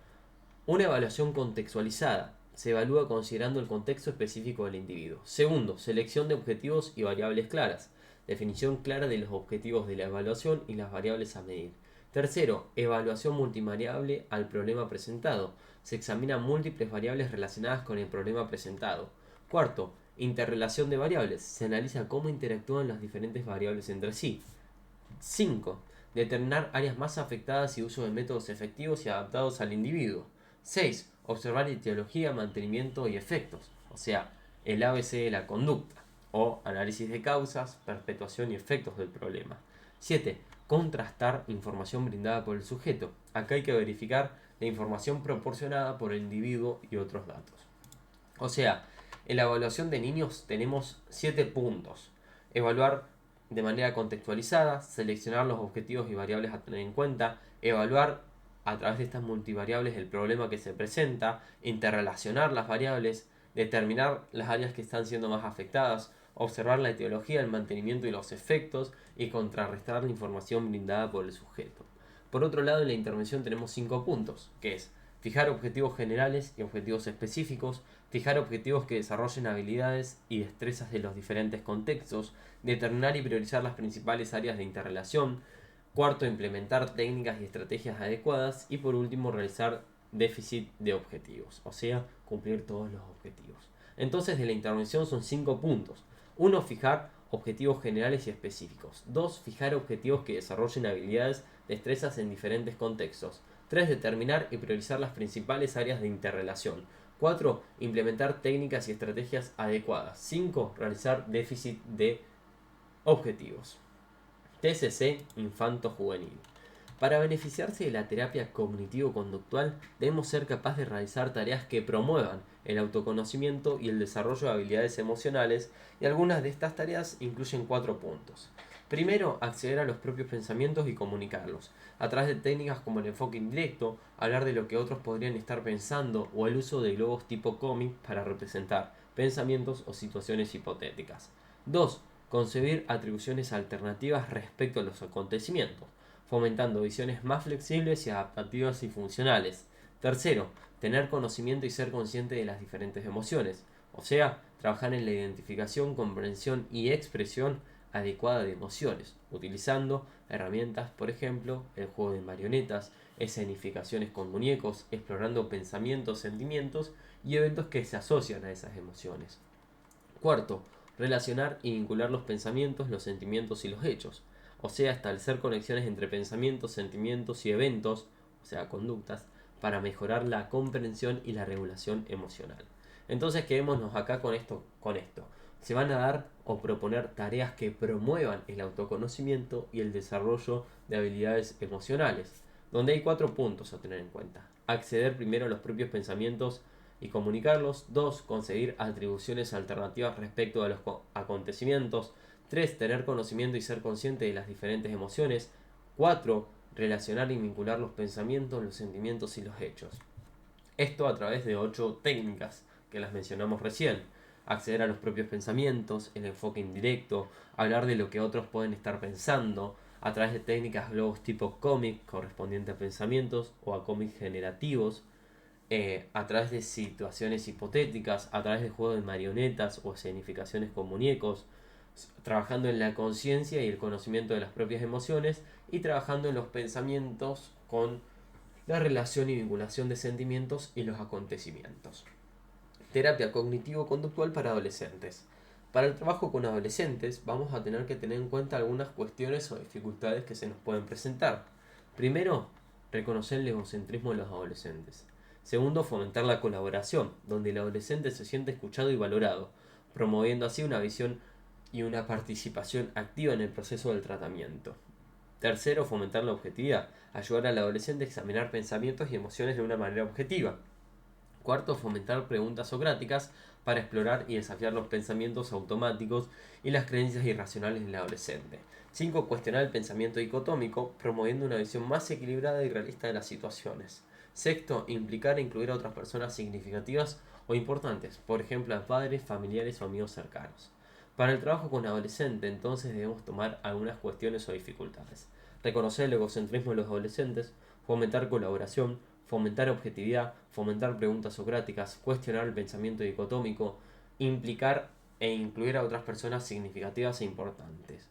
una evaluación contextualizada. Se evalúa considerando el contexto específico del individuo. Segundo, selección de objetivos y variables claras. Definición clara de los objetivos de la evaluación y las variables a medir. Tercero, evaluación multivariable al problema presentado. Se examinan múltiples variables relacionadas con el problema presentado. Cuarto, interrelación de variables. Se analiza cómo interactúan las diferentes variables entre sí. 5. Determinar áreas más afectadas y uso de métodos efectivos y adaptados al individuo. 6. Observar etiología, mantenimiento y efectos, o sea, el ABC de la conducta, o análisis de causas, perpetuación y efectos del problema. 7. contrastar información brindada por el sujeto. Acá hay que verificar la información proporcionada por el individuo y otros datos. O sea, en la evaluación de niños tenemos 7 puntos. Evaluar de manera contextualizada, seleccionar los objetivos y variables a tener en cuenta, evaluar a través de estas multivariables el problema que se presenta, interrelacionar las variables, determinar las áreas que están siendo más afectadas, observar la etiología, el mantenimiento y los efectos y contrarrestar la información brindada por el sujeto. Por otro lado, en la intervención tenemos 5 puntos, que es fijar objetivos generales y objetivos específicos, fijar objetivos que desarrollen habilidades y destrezas de los diferentes contextos, determinar y priorizar las principales áreas de interrelación, cuarto, implementar técnicas y estrategias adecuadas y por último, realizar déficit de objetivos, o sea, cumplir todos los objetivos. Entonces, de la intervención son 5 puntos. 1. Fijar objetivos generales y específicos. 2. Fijar objetivos que desarrollen habilidades, destrezas en diferentes contextos. 3. Determinar y priorizar las principales áreas de interrelación. 4. Implementar técnicas y estrategias adecuadas. 5. Realizar déficit de objetivos. TCC infanto-juvenil. Para beneficiarse de la terapia cognitivo-conductual, debemos ser capaces de realizar tareas que promuevan el autoconocimiento y el desarrollo de habilidades emocionales, y algunas de estas tareas incluyen 4 puntos. Primero, acceder a los propios pensamientos y comunicarlos, a través de técnicas como el enfoque indirecto, hablar de lo que otros podrían estar pensando o el uso de globos tipo cómic para representar pensamientos o situaciones hipotéticas. 2. Concebir atribuciones alternativas respecto a los acontecimientos, fomentando visiones más flexibles y adaptativas y funcionales. Tercero, tener conocimiento y ser consciente de las diferentes emociones, o sea, trabajar en la identificación, comprensión y expresión adecuada de emociones, utilizando herramientas, por ejemplo, el juego de marionetas, escenificaciones con muñecos, explorando pensamientos, sentimientos y eventos que se asocian a esas emociones. Cuarto, relacionar y vincular los pensamientos, los sentimientos y los hechos, o sea, establecer conexiones entre pensamientos, sentimientos y eventos, o sea, conductas, para mejorar la comprensión y la regulación emocional. Entonces, quedémonos acá con esto. Se van a dar o proponer tareas que promuevan el autoconocimiento y el desarrollo de habilidades emocionales, donde hay 4 puntos a tener en cuenta. Acceder primero a los propios pensamientos y comunicarlos. 2. Conseguir atribuciones alternativas respecto a los acontecimientos. 3. Tener conocimiento y ser consciente de las diferentes emociones. 4. Relacionar y vincular los pensamientos, los sentimientos y los hechos. Esto a través de 8 técnicas que las mencionamos recién. Acceder a los propios pensamientos, el enfoque indirecto, hablar de lo que otros pueden estar pensando, a través de técnicas globos tipo cómic correspondiente a pensamientos o a cómics generativos, a través de situaciones hipotéticas, a través de juegos de marionetas o escenificaciones con muñecos, trabajando en la conciencia y el conocimiento de las propias emociones y trabajando en los pensamientos con la relación y vinculación de sentimientos y los acontecimientos. Terapia cognitivo-conductual para adolescentes. Para el trabajo con adolescentes vamos a tener que tener en cuenta algunas cuestiones o dificultades que se nos pueden presentar. Primero, reconocer el egocentrismo de los adolescentes. Segundo, fomentar la colaboración, donde el adolescente se siente escuchado y valorado, promoviendo así una visión y una participación activa en el proceso del tratamiento. Tercero, fomentar la objetividad, ayudar al adolescente a examinar pensamientos y emociones de una manera objetiva. Cuarto, fomentar preguntas socráticas para explorar y desafiar los pensamientos automáticos y las creencias irracionales del adolescente. 5. Cuestionar el pensamiento dicotómico, promoviendo una visión más equilibrada y realista de las situaciones. Sexto, implicar e incluir a otras personas significativas o importantes, por ejemplo a padres, familiares o amigos cercanos. Para el trabajo con adolescentes, entonces debemos tomar algunas cuestiones o dificultades. Reconocer el egocentrismo de los adolescentes, fomentar colaboración, fomentar objetividad, fomentar preguntas socráticas, cuestionar el pensamiento dicotómico, implicar e incluir a otras personas significativas e importantes.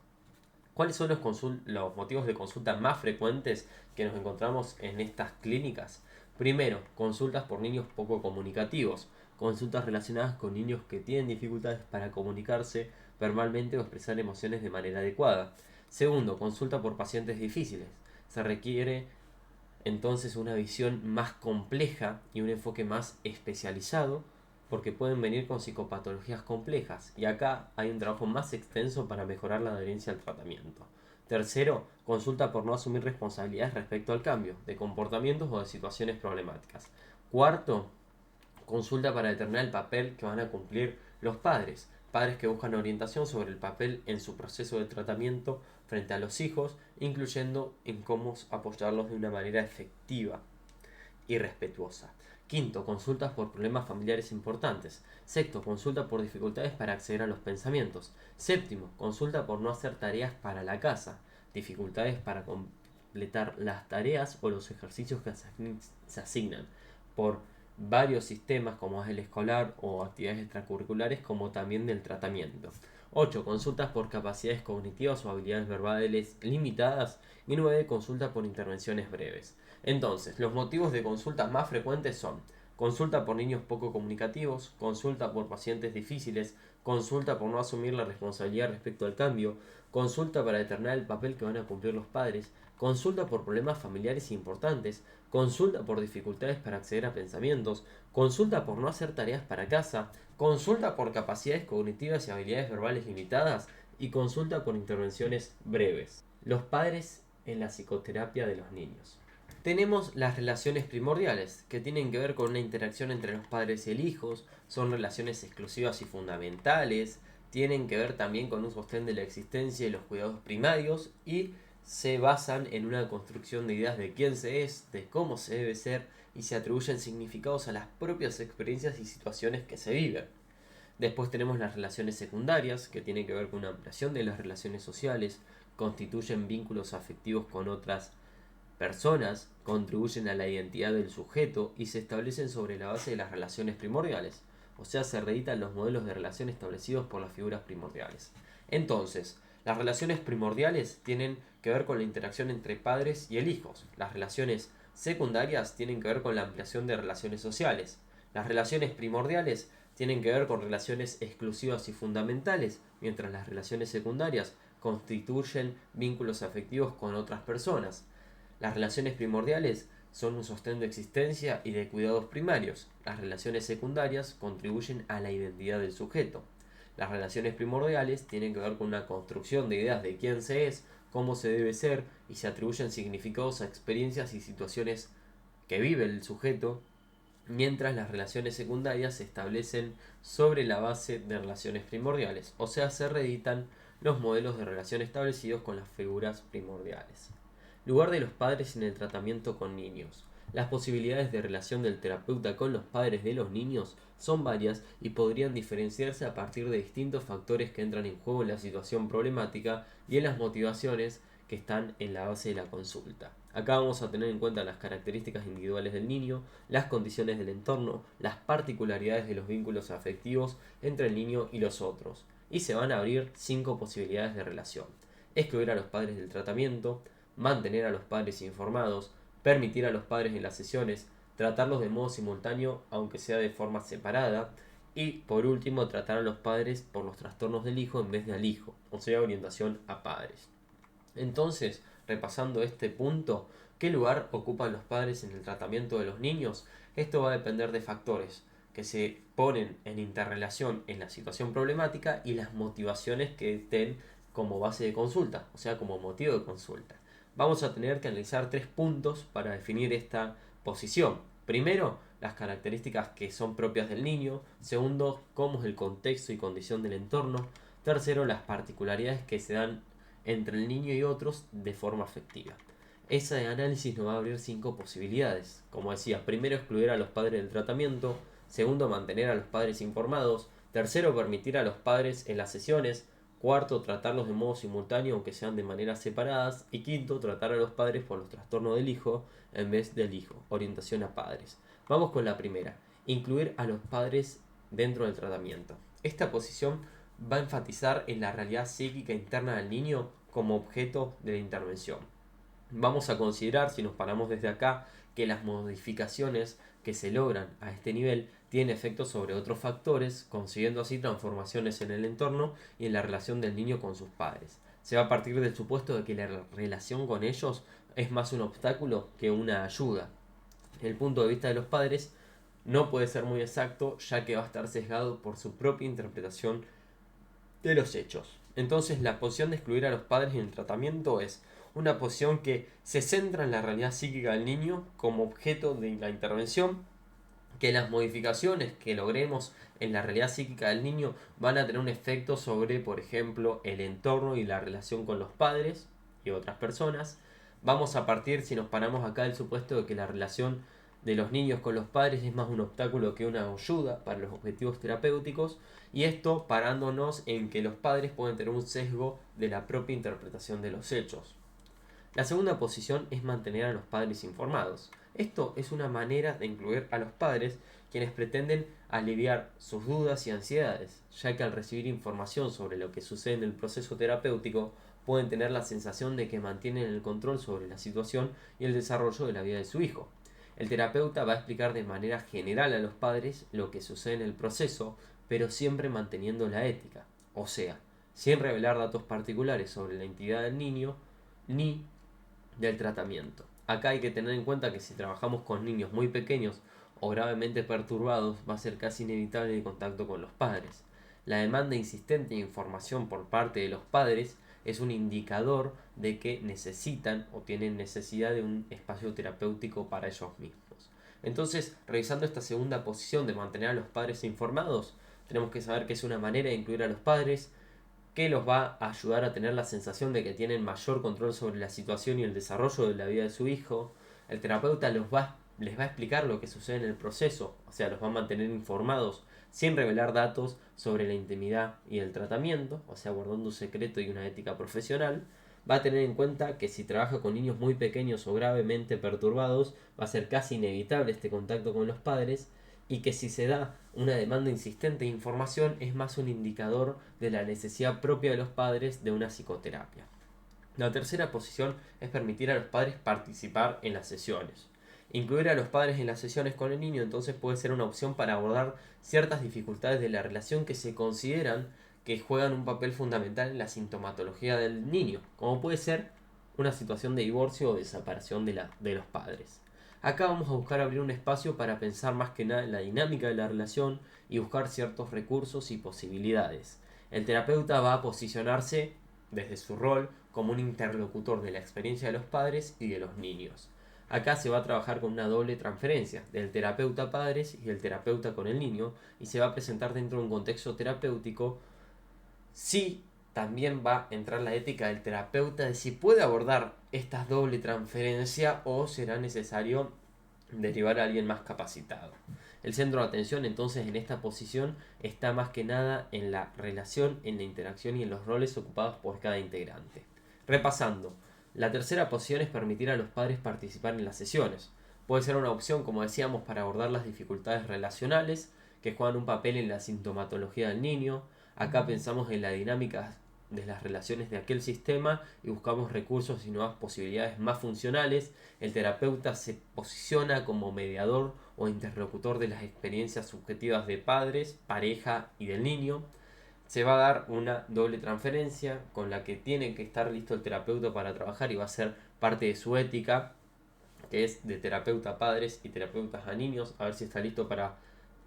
¿Cuáles son los motivos de consulta más frecuentes que nos encontramos en estas clínicas? Primero, consultas por niños poco comunicativos, consultas relacionadas con niños que tienen dificultades para comunicarse verbalmente o expresar emociones de manera adecuada. Segundo, consulta por pacientes difíciles. Se requiere entonces una visión más compleja y un enfoque más especializado porque pueden venir con psicopatologías complejas y acá hay un trabajo más extenso para mejorar la adherencia al tratamiento. Tercero, consulta por no asumir responsabilidades respecto al cambio de comportamientos o de situaciones problemáticas. Cuarto, consulta para determinar el papel que van a cumplir los padres. Padres que buscan orientación sobre el papel en su proceso de tratamiento frente a los hijos, incluyendo en cómo apoyarlos de una manera efectiva y respetuosa. Quinto, consultas por problemas familiares importantes. Sexto, consulta por dificultades para acceder a los pensamientos. Séptimo, consulta por no hacer tareas para la casa. Dificultades para completar las tareas o los ejercicios que se asignan por varios sistemas como es el escolar o actividades extracurriculares como también del tratamiento. 8. Consultas por capacidades cognitivas o habilidades verbales limitadas. Y 9. Consulta por intervenciones breves. Entonces, los motivos de consulta más frecuentes son consulta por niños poco comunicativos, consulta por pacientes difíciles, consulta por no asumir la responsabilidad respecto al cambio, consulta para determinar el papel que van a cumplir los padres, consulta por problemas familiares importantes, consulta por dificultades para acceder a pensamientos, consulta por no hacer tareas para casa, consulta por capacidades cognitivas y habilidades verbales limitadas y consulta por intervenciones breves. Los padres en la psicoterapia de los niños. Tenemos las relaciones primordiales, que tienen que ver con una interacción entre los padres y el hijo, son relaciones exclusivas y fundamentales, tienen que ver también con un sostén de la existencia y los cuidados primarios y se basan en una construcción de ideas de quién se es, de cómo se debe ser y se atribuyen significados a las propias experiencias y situaciones que se viven. Después tenemos las relaciones secundarias, que tienen que ver con una ampliación de las relaciones sociales, constituyen vínculos afectivos con otras personas, contribuyen a la identidad del sujeto y se establecen sobre la base de las relaciones primordiales, o sea, se reeditan los modelos de relación establecidos por las figuras primordiales. Entonces, las relaciones primordiales tienen que ver con la interacción entre padres y el hijo. Las relaciones secundarias tienen que ver con la ampliación de relaciones sociales. Las relaciones primordiales tienen que ver con relaciones exclusivas y fundamentales, mientras las relaciones secundarias constituyen vínculos afectivos con otras personas. Las relaciones primordiales son un sostén de existencia y de cuidados primarios. Las relaciones secundarias contribuyen a la identidad del sujeto. Las relaciones primordiales tienen que ver con una construcción de ideas de quién se es, cómo se debe ser y se atribuyen significados a experiencias y situaciones que vive el sujeto, mientras las relaciones secundarias se establecen sobre la base de relaciones primordiales, o sea, se reeditan los modelos de relación establecidos con las figuras primordiales. Lugar de los padres en el tratamiento con niños. Las posibilidades de relación del terapeuta con los padres de los niños son varias y podrían diferenciarse a partir de distintos factores que entran en juego en la situación problemática y en las motivaciones que están en la base de la consulta. Acá vamos a tener en cuenta las características individuales del niño, las condiciones del entorno, las particularidades de los vínculos afectivos entre el niño y los otros. Y se van a abrir 5 posibilidades de relación. Excluir a los padres del tratamiento, mantener a los padres informados, permitir a los padres en las sesiones, tratarlos de modo simultáneo aunque sea de forma separada y por último tratar a los padres por los trastornos del hijo en vez de al hijo, o sea, orientación a padres. Entonces, repasando este punto, ¿qué lugar ocupan los padres en el tratamiento de los niños? Esto va a depender de factores que se ponen en interrelación en la situación problemática y las motivaciones que estén como base de consulta, o sea, como motivo de consulta. Vamos a tener que analizar 3 puntos para definir esta posición. Primero, las características que son propias del niño. Segundo, cómo es el contexto y condición del entorno. Tercero, las particularidades que se dan entre el niño y otros de forma afectiva. Ese análisis nos va a abrir 5 posibilidades. Como decía, primero, excluir a los padres del tratamiento. Segundo, mantener a los padres informados. Tercero, permitir a los padres en las sesiones. Cuarto, tratarlos de modo simultáneo aunque sean de maneras separadas. Y quinto, tratar a los padres por los trastornos del hijo en vez del hijo. Orientación a padres. Vamos con la primera. Incluir a los padres dentro del tratamiento. Esta posición va a enfatizar en la realidad psíquica interna del niño como objeto de la intervención. Vamos a considerar, si nos paramos desde acá, que las modificaciones que se logran a este nivel tienen efectos sobre otros factores, consiguiendo así transformaciones en el entorno y en la relación del niño con sus padres. Se va a partir del supuesto de que la relación con ellos es más un obstáculo que una ayuda. El punto de vista de los padres no puede ser muy exacto, ya que va a estar sesgado por su propia interpretación de los hechos. Entonces la posición de excluir a los padres en el tratamiento es una posición que se centra en la realidad psíquica del niño como objeto de la intervención, que las modificaciones que logremos en la realidad psíquica del niño van a tener un efecto sobre, por ejemplo, el entorno y la relación con los padres y otras personas. Vamos a partir, si nos paramos acá, del supuesto de que la relación de los niños con los padres es más un obstáculo que una ayuda para los objetivos terapéuticos, y esto parándonos en que los padres pueden tener un sesgo de la propia interpretación de los hechos. La segunda posición es mantener a los padres informados. Esto es una manera de incluir a los padres, quienes pretenden aliviar sus dudas y ansiedades, ya que al recibir información sobre lo que sucede en el proceso terapéutico, pueden tener la sensación de que mantienen el control sobre la situación y el desarrollo de la vida de su hijo. El terapeuta va a explicar de manera general a los padres lo que sucede en el proceso, pero siempre manteniendo la ética, o sea, sin revelar datos particulares sobre la identidad del niño ni del tratamiento. Acá hay que tener en cuenta que si trabajamos con niños muy pequeños o gravemente perturbados, va a ser casi inevitable el contacto con los padres. La demanda insistente de información por parte de los padres es un indicador de que necesitan o tienen necesidad de un espacio terapéutico para ellos mismos. Entonces, revisando esta segunda posición de mantener a los padres informados, tenemos que saber que es una manera de incluir a los padres, que los va a ayudar a tener la sensación de que tienen mayor control sobre la situación y el desarrollo de la vida de su hijo. El terapeuta les va a explicar lo que sucede en el proceso, o sea, los va a mantener informados sin revelar datos sobre la intimidad y el tratamiento, o sea, guardando un secreto y una ética profesional. Va a tener en cuenta que si trabaja con niños muy pequeños o gravemente perturbados, va a ser casi inevitable este contacto con los padres, y que si se da una demanda insistente de información es más un indicador de la necesidad propia de los padres de una psicoterapia. La tercera posición es permitir a los padres participar en las sesiones. Incluir a los padres en las sesiones con el niño entonces puede ser una opción para abordar ciertas dificultades de la relación que se consideran que juegan un papel fundamental en la sintomatología del niño, como puede ser una situación de divorcio o de separación de los padres. Acá vamos a buscar abrir un espacio para pensar más que nada en la dinámica de la relación y buscar ciertos recursos y posibilidades. El terapeuta va a posicionarse desde su rol como un interlocutor de la experiencia de los padres y de los niños. Acá se va a trabajar con una doble transferencia del terapeuta a padres y del terapeuta con el niño, y se va a presentar dentro de un contexto terapéutico. Sí, también va a entrar la ética del terapeuta de si puede abordar esta doble transferencia o será necesario derivar a alguien más capacitado. El centro de atención entonces en esta posición está más que nada en la relación, en la interacción y en los roles ocupados por cada integrante. Repasando, la tercera posición es permitir a los padres participar en las sesiones. Puede ser una opción, como decíamos, para abordar las dificultades relacionales que juegan un papel en la sintomatología del niño. Acá pensamos en la dinámica de las relaciones de aquel sistema y buscamos recursos y nuevas posibilidades más funcionales. El terapeuta se posiciona como mediador o interlocutor de las experiencias subjetivas de padres, pareja y del niño. Se va a dar una doble transferencia con la que tiene que estar listo el terapeuta para trabajar, y va a ser parte de su ética, que es de terapeuta a padres y terapeutas a niños, a ver si está listo para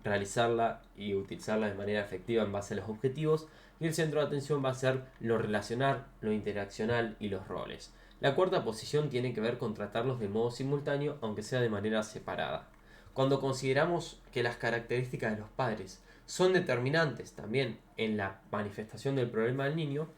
realizarla y utilizarla de manera efectiva en base a los objetivos. Y el centro de atención va a ser lo relacional, lo interaccional y los roles. La cuarta posición tiene que ver con tratarlos de modo simultáneo, aunque sea de manera separada. Cuando consideramos que las características de los padres son determinantes también en la manifestación del problema del niño,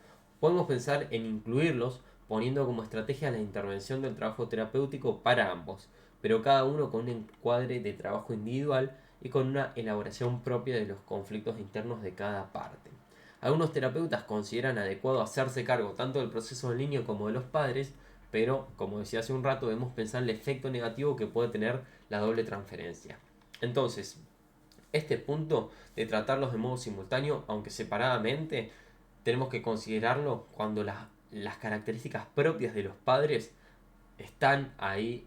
podemos pensar en incluirlos poniendo como estrategia la intervención del trabajo terapéutico para ambos, pero cada uno con un encuadre de trabajo individual y con una elaboración propia de los conflictos internos de cada parte. Algunos terapeutas consideran adecuado hacerse cargo tanto del proceso del niño como de los padres, pero, como decía hace un rato, debemos pensar en el efecto negativo que puede tener la doble transferencia. Entonces, este punto de tratarlos de modo simultáneo, aunque separadamente, tenemos que considerarlo cuando las características propias de los padres están ahí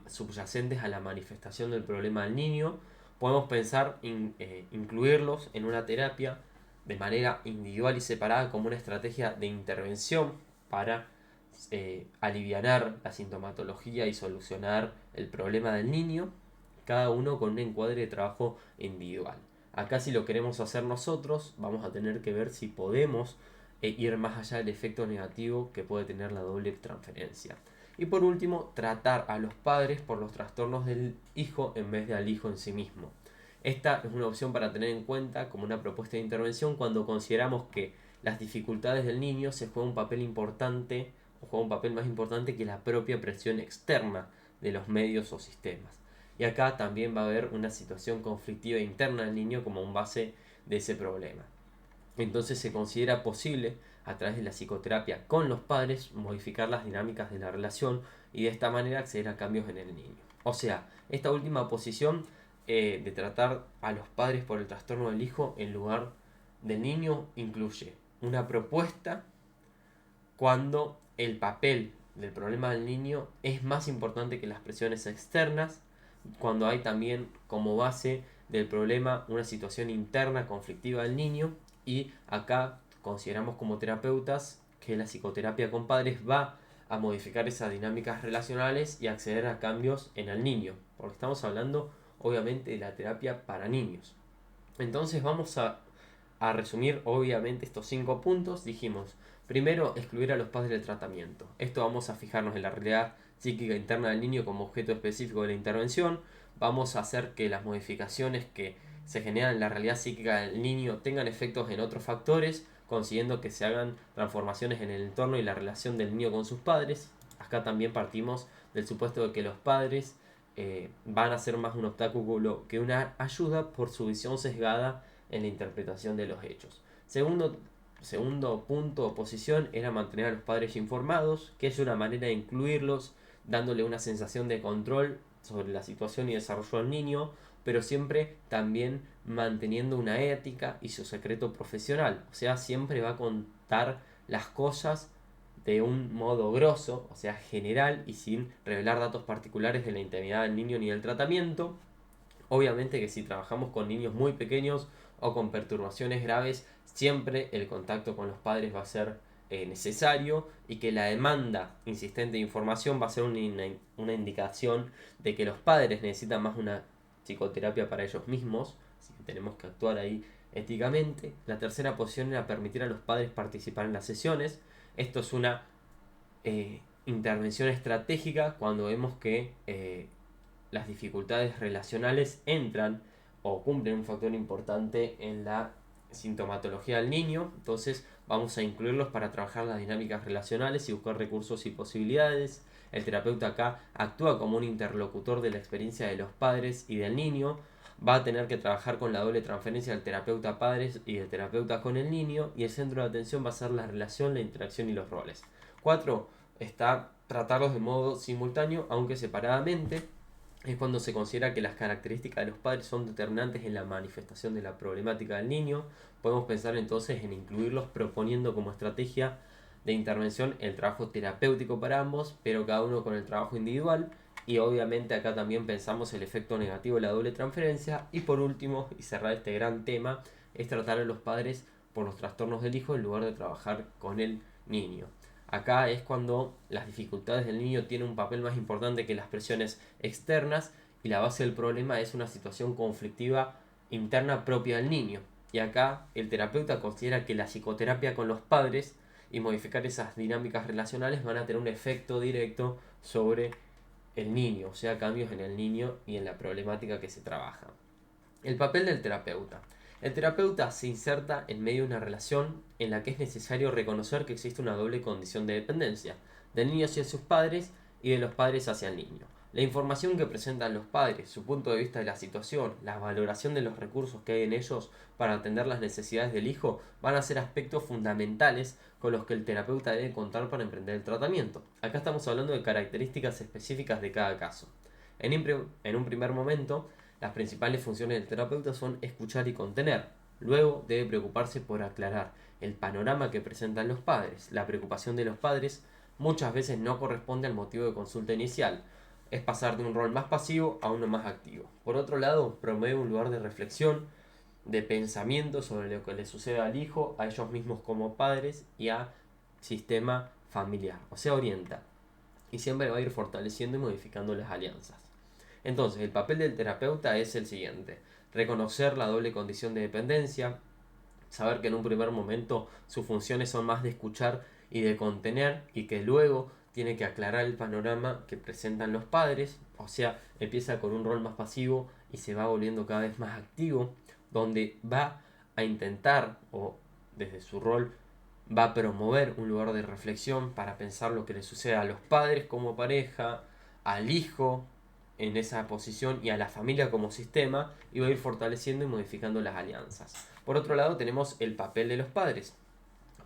subyacentes a la manifestación del problema del niño. Podemos pensar en incluirlos en una terapia de manera individual y separada como una estrategia de intervención para alivianar la sintomatología y solucionar el problema del niño, cada uno con un encuadre de trabajo individual. Acá, si lo queremos hacer nosotros, vamos a tener que ver si podemos e ir más allá del efecto negativo que puede tener la doble transferencia. Y por último, tratar a los padres por los trastornos del hijo en vez de al hijo en sí mismo. Esta es una opción para tener en cuenta como una propuesta de intervención cuando consideramos que las dificultades del niño se juega un papel importante o juega un papel más importante que la propia presión externa de los medios o sistemas. Y acá también va a haber una situación conflictiva interna del niño como un base de ese problema. Entonces se considera posible, a través de la psicoterapia con los padres, modificar las dinámicas de la relación y de esta manera acceder a cambios en el niño. O sea, esta última posición de tratar a los padres por el trastorno del hijo en lugar del niño incluye una propuesta cuando el papel del problema del niño es más importante que las presiones externas, cuando hay también como base del problema una situación interna conflictiva del niño, y acá consideramos como terapeutas que la psicoterapia con padres va a modificar esas dinámicas relacionales y acceder a cambios en el niño, porque estamos hablando obviamente de la terapia para niños. Entonces vamos a resumir obviamente estos 5 puntos. Dijimos, primero, excluir a los padres del tratamiento. Esto vamos a fijarnos en la realidad psíquica interna del niño como objeto específico de la intervención. Vamos a hacer que las modificaciones que se generan en la realidad psíquica del niño tengan efectos en otros factores, consiguiendo que se hagan transformaciones en el entorno y la relación del niño con sus padres. Acá también partimos del supuesto de que los padres van a ser más un obstáculo que una ayuda por su visión sesgada en la interpretación de los hechos. Segundo punto o posición era mantener a los padres informados, que es una manera de incluirlos, dándole una sensación de control sobre la situación y desarrollo del niño, pero siempre también manteniendo una ética y su secreto profesional. O sea, siempre va a contar las cosas de un modo grosso, o sea, general y sin revelar datos particulares de la intimidad del niño ni del tratamiento. Obviamente que si trabajamos con niños muy pequeños o con perturbaciones graves, siempre el contacto con los padres va a ser necesario, y que la demanda insistente de información va a ser una indicación de que los padres necesitan más una psicoterapia para ellos mismos, así que tenemos que actuar ahí éticamente. La tercera posición era permitir a los padres participar en las sesiones. Esto es una intervención estratégica cuando vemos que las dificultades relacionales entran o cumplen un factor importante en la sintomatología del niño. Entonces vamos a incluirlos para trabajar las dinámicas relacionales y buscar recursos y posibilidades. El terapeuta acá actúa como un interlocutor de la experiencia de los padres y del niño. Va a tener que trabajar con la doble transferencia del terapeuta a padres y del terapeuta con el niño, y el centro de atención va a ser la relación, la interacción y los roles. 4. Está tratarlos de modo simultáneo, aunque separadamente. Es cuando se considera que las características de los padres son determinantes en la manifestación de la problemática del niño. Podemos pensar entonces en incluirlos proponiendo como estrategia de intervención el trabajo terapéutico para ambos, pero cada uno con el trabajo individual. Y obviamente acá también pensamos el efecto negativo de la doble transferencia. Y por último, y cerrar este gran tema, es tratar a los padres por los trastornos del hijo en lugar de trabajar con el niño. Acá es cuando las dificultades del niño tienen un papel más importante que las presiones externas, y la base del problema es una situación conflictiva interna propia del niño. Y acá el terapeuta considera que la psicoterapia con los padres y modificar esas dinámicas relacionales van a tener un efecto directo sobre el niño, o sea, cambios en el niño y en la problemática que se trabaja. El papel del terapeuta. El terapeuta se inserta en medio de una relación en la que es necesario reconocer que existe una doble condición de dependencia, del niño hacia sus padres y de los padres hacia el niño. La información que presentan los padres, su punto de vista de la situación, la valoración de los recursos que hay en ellos para atender las necesidades del hijo, van a ser aspectos fundamentales con los que el terapeuta debe contar para emprender el tratamiento. Acá estamos hablando de características específicas de cada caso. En un primer momento, las principales funciones del terapeuta son escuchar y contener. Luego debe preocuparse por aclarar el panorama que presentan los padres. La preocupación de los padres muchas veces no corresponde al motivo de consulta inicial. Es pasar de un rol más pasivo a uno más activo. Por otro lado, promueve un lugar de reflexión, de pensamiento sobre lo que le sucede al hijo, a ellos mismos como padres y al sistema familiar. O sea, orienta. Y siempre va a ir fortaleciendo y modificando las alianzas. Entonces, el papel del terapeuta es el siguiente: reconocer la doble condición de dependencia, Saber que en un primer momento sus funciones son más de escuchar y de contener, y que luego tiene que aclarar el panorama que presentan los padres, o sea, empieza con un rol más pasivo y se va volviendo cada vez más activo, donde va a intentar, o desde su rol, va a promover un lugar de reflexión para pensar lo que le sucede a los padres como pareja, al hijo en esa posición y a la familia como sistema, y va a ir fortaleciendo y modificando las alianzas. Por otro lado tenemos el papel de los padres.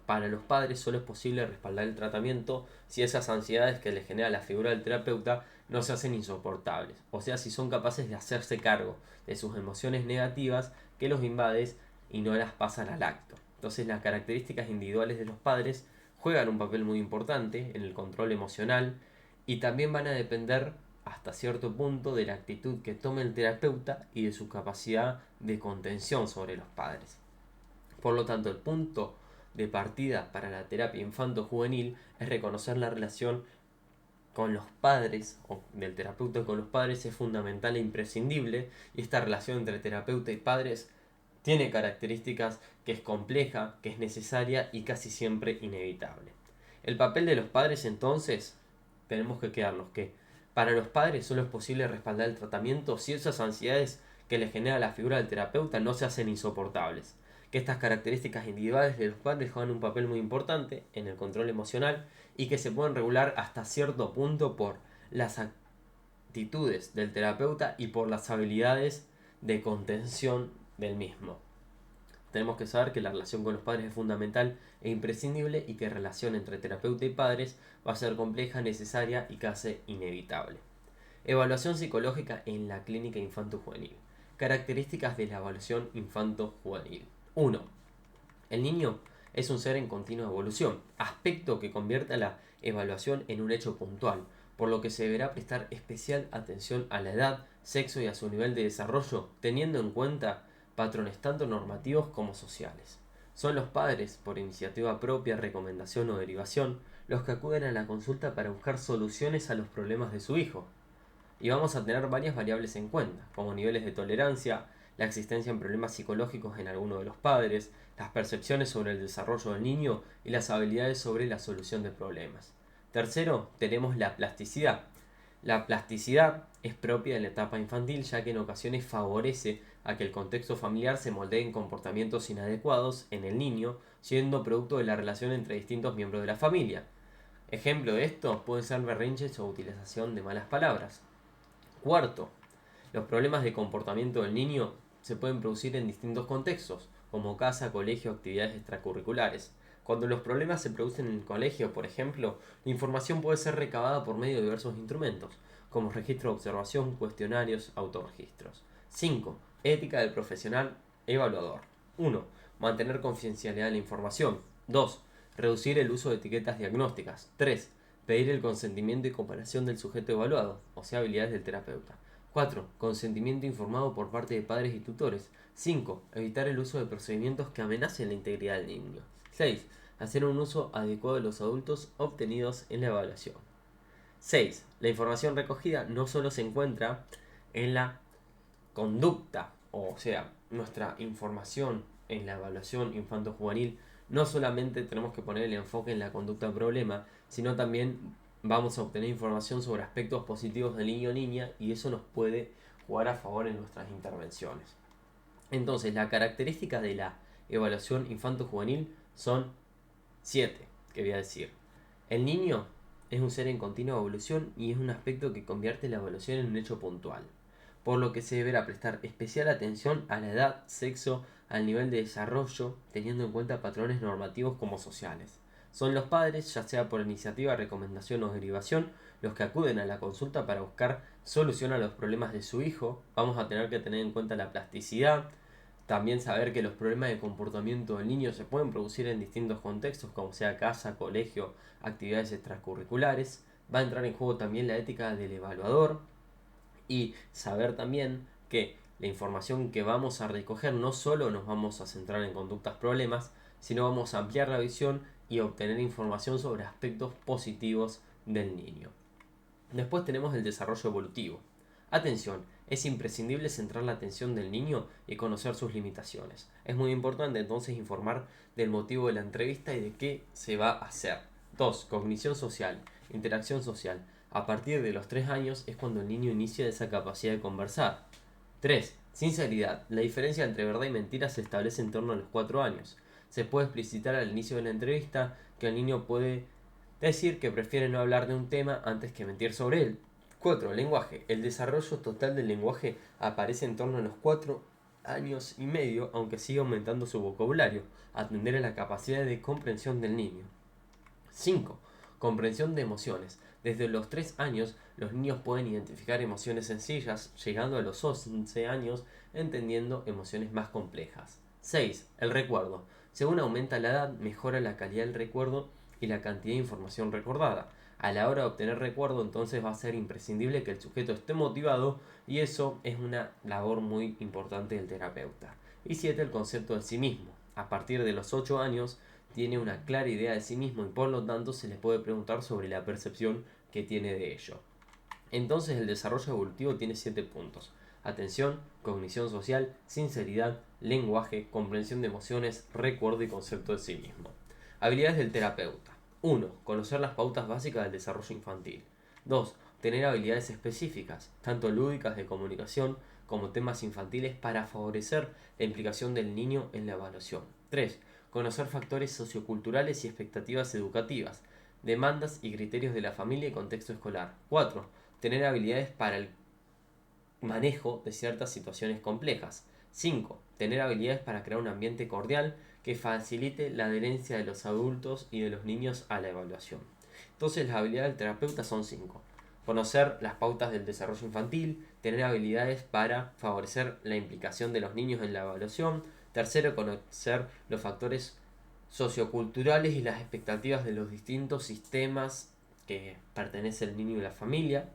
Para los padres solo es posible respaldar el tratamiento si esas ansiedades que le genera la figura del terapeuta no se hacen insoportables, o sea, si son capaces de hacerse cargo de sus emociones negativas que los invaden y no las pasan al acto. Entonces las características individuales de los padres juegan un papel muy importante en el control emocional, y también van a depender hasta cierto punto de la actitud que tome el terapeuta y de su capacidad de contención sobre los padres. Por lo tanto, el punto de partida para la terapia infanto-juvenil es reconocer la relación con los padres, o del terapeuta con los padres, es fundamental e imprescindible, y esta relación entre terapeuta y padres tiene características que es compleja, que es necesaria y casi siempre inevitable. El papel de los padres, entonces, tenemos que quedarnos que para los padres solo es posible respaldar el tratamiento si esas ansiedades que le genera la figura del terapeuta no se hacen insoportables, que estas características individuales de los padres juegan un papel muy importante en el control emocional y que se pueden regular hasta cierto punto por las actitudes del terapeuta y por las habilidades de contención del mismo. Tenemos que saber que la relación con los padres es fundamental e imprescindible, y que la relación entre terapeuta y padres va a ser compleja, necesaria y casi inevitable. Evaluación psicológica en la clínica infanto-juvenil. Características de la evaluación infanto-juvenil. 1. El niño es un ser en continua evolución, aspecto que convierte a la evaluación en un hecho puntual, por lo que se deberá prestar especial atención a la edad, sexo y a su nivel de desarrollo, teniendo en cuenta patrones tanto normativos como sociales. Son los padres, por iniciativa propia, recomendación o derivación, los que acuden a la consulta para buscar soluciones a los problemas de su hijo. Y vamos a tener varias variables en cuenta, como niveles de tolerancia, la existencia de problemas psicológicos en alguno de los padres, las percepciones sobre el desarrollo del niño y las habilidades sobre la solución de problemas. Tercero, tenemos la plasticidad. La plasticidad es propia de la etapa infantil, ya que en ocasiones favorece a que el contexto familiar se moldee en comportamientos inadecuados en el niño, siendo producto de la relación entre distintos miembros de la familia. Ejemplo de esto pueden ser berrinches o utilización de malas palabras. Cuarto, los problemas de comportamiento del niño se pueden producir en distintos contextos, como casa, colegio, actividades extracurriculares. Cuando los problemas se producen en el colegio, por ejemplo, la información puede ser recabada por medio de diversos instrumentos, como registro de observación, cuestionarios, autorregistros. 5. Ética del profesional evaluador. 1. Mantener confidencialidad de la información. 2. Reducir el uso de etiquetas diagnósticas. 3. Pedir el consentimiento y comparación del sujeto evaluado, o sea, habilidades del terapeuta. 4. Consentimiento informado por parte de padres y tutores. 5. Evitar el uso de procedimientos que amenacen la integridad del niño. 6. Hacer un uso adecuado de los adultos obtenidos en la evaluación. 6. La información recogida no solo se encuentra en la conducta, o sea, nuestra información en la evaluación infanto-juvenil, no solamente tenemos que poner el enfoque en la conducta problema, sino también vamos a obtener información sobre aspectos positivos del niño o niña, y eso nos puede jugar a favor en nuestras intervenciones. Entonces, la característica de la evaluación infanto-juvenil son 7, que voy a decir. El niño es un ser en continua evolución y es un aspecto que convierte la evaluación en un hecho puntual, por lo que se deberá prestar especial atención a la edad, sexo, al nivel de desarrollo, teniendo en cuenta patrones normativos como sociales. Son los padres, ya sea por iniciativa, recomendación o derivación, los que acuden a la consulta para buscar solución a los problemas de su hijo. Vamos a tener que tener en cuenta la plasticidad, también saber que los problemas de comportamiento del niño se pueden producir en distintos contextos, como sea casa, colegio, actividades extracurriculares. Va a entrar en juego también la ética del evaluador, y saber también que la información que vamos a recoger no solo nos vamos a centrar en conductas problemas, sino vamos a ampliar la visión y obtener información sobre aspectos positivos del niño. Después tenemos el desarrollo evolutivo. Atención, es imprescindible centrar la atención del niño y conocer sus limitaciones. Es muy importante entonces informar del motivo de la entrevista y de qué se va a hacer. 2. Cognición social, interacción social. A partir de los 3 años es cuando el niño inicia esa capacidad de conversar. 3. Sinceridad. La diferencia entre verdad y mentira se establece en torno a los 4 años. Se puede explicitar al inicio de la entrevista que el niño puede decir que prefiere no hablar de un tema antes que mentir sobre él. 4. Lenguaje. El desarrollo total del lenguaje aparece en torno a los 4 años y medio, aunque sigue aumentando su vocabulario, atender a la capacidad de comprensión del niño. 5. Comprensión de emociones. Desde los 3 años, los niños pueden identificar emociones sencillas, llegando a los 11 años entendiendo emociones más complejas. 6. El recuerdo. Según aumenta la edad, mejora la calidad del recuerdo y la cantidad de información recordada. A la hora de obtener recuerdo, entonces va a ser imprescindible que el sujeto esté motivado y eso es una labor muy importante del terapeuta. Y 7. El concepto de sí mismo. A partir de los 8 años, tiene una clara idea de sí mismo y por lo tanto se le puede preguntar sobre la percepción que tiene de ello. Entonces el desarrollo evolutivo tiene 7 puntos. Atención, cognición social, sinceridad, lenguaje, comprensión de emociones, recuerdo y concepto de sí mismo. Habilidades del terapeuta. 1. Conocer las pautas básicas del desarrollo infantil. 2. Tener habilidades específicas, tanto lúdicas de comunicación como temas infantiles para favorecer la implicación del niño en la evaluación. 3. Conocer factores socioculturales y expectativas educativas, demandas y criterios de la familia y contexto escolar. 4. Tener habilidades para el manejo de ciertas situaciones complejas. 5. Tener habilidades para crear un ambiente cordial que facilite la adherencia de los adultos y de los niños a la evaluación. Entonces las habilidades del terapeuta son 5. Conocer las pautas del desarrollo infantil, tener habilidades para favorecer la implicación de los niños en la evaluación. Tercero, conocer los factores socioculturales y las expectativas de los distintos sistemas que pertenece el niño y la familia.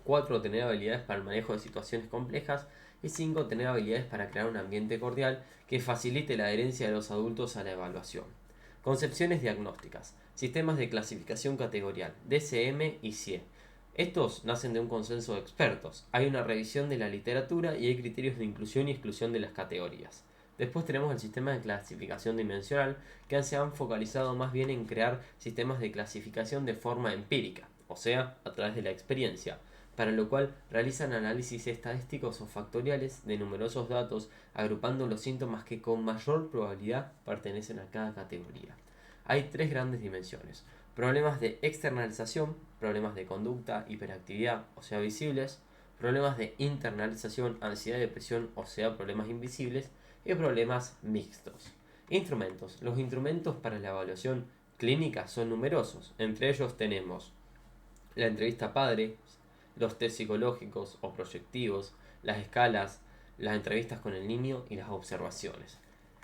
4. Tener habilidades para el manejo de situaciones complejas. Y 5. Tener habilidades para crear un ambiente cordial que facilite la adherencia de los adultos a la evaluación. Concepciones diagnósticas. Sistemas de clasificación categorial, DCM y CIE. Estos nacen de un consenso de expertos. Hay una revisión de la literatura y hay criterios de inclusión y exclusión de las categorías. Después tenemos el sistema de clasificación dimensional, que se han focalizado más bien en crear sistemas de clasificación de forma empírica, o sea, a través de la experiencia, para lo cual realizan análisis estadísticos o factoriales de numerosos datos, agrupando los síntomas que con mayor probabilidad pertenecen a cada categoría. Hay 3 grandes dimensiones: problemas de externalización, problemas de conducta, hiperactividad, o sea, visibles; problemas de internalización, ansiedad y depresión, o sea, problemas invisibles; y problemas mixtos. Instrumentos. Los instrumentos para la evaluación clínica son numerosos. Entre ellos tenemos la entrevista padre, los test psicológicos o proyectivos, las escalas, las entrevistas con el niño y las observaciones.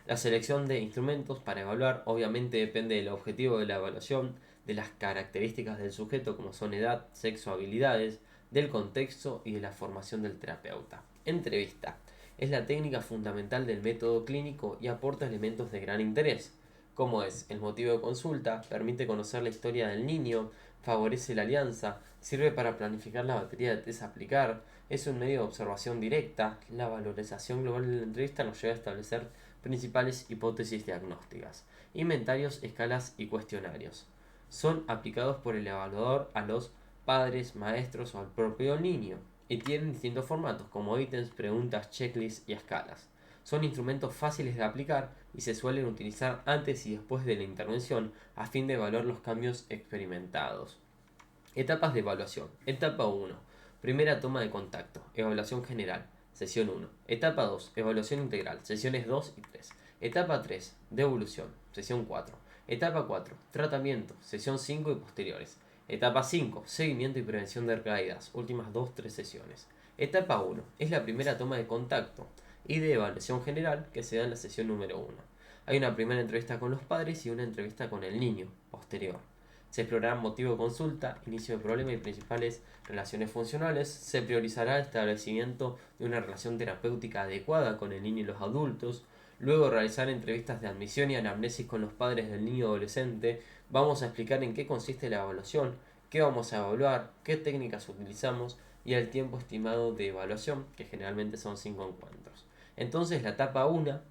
La selección de instrumentos para evaluar obviamente depende del objetivo de la evaluación, de las características del sujeto como son edad, sexo, habilidades, del contexto y de la formación del terapeuta. Entrevista. Es la técnica fundamental del método clínico y aporta elementos de gran interés, como es el motivo de consulta, permite conocer la historia del niño, favorece la alianza, sirve para planificar la batería de test a aplicar, es un medio de observación directa. La valorización global de la entrevista nos lleva a establecer principales hipótesis diagnósticas. Inventarios, escalas y cuestionarios. Son aplicados por el evaluador a los padres, maestros o al propio niño y tienen distintos formatos como ítems, preguntas, checklists y escalas. Son instrumentos fáciles de aplicar y se suelen utilizar antes y después de la intervención a fin de evaluar los cambios experimentados. Etapas de evaluación. Etapa 1. Primera toma de contacto. Evaluación general. Sesión 1. Etapa 2. Evaluación integral. Sesiones 2 y 3. Etapa 3. Devolución. Sesión 4. Etapa 4. Tratamiento. Sesión 5 y posteriores. Etapa 5. Seguimiento y prevención de recaídas. Últimas 2-3 sesiones. Etapa 1. Es la primera toma de contacto y de evaluación general que se da en la sesión número 1. Hay una primera entrevista con los padres y una entrevista con el niño, posterior. Se explorará motivo de consulta, inicio de problema y principales relaciones funcionales. Se priorizará el establecimiento de una relación terapéutica adecuada con el niño y los adultos. Luego realizar entrevistas de admisión y anamnesis con los padres del niño adolescente. Vamos a explicar en qué consiste la evaluación, qué vamos a evaluar, qué técnicas utilizamos, y el tiempo estimado de evaluación, que generalmente son 5 encuentros. Entonces la etapa 1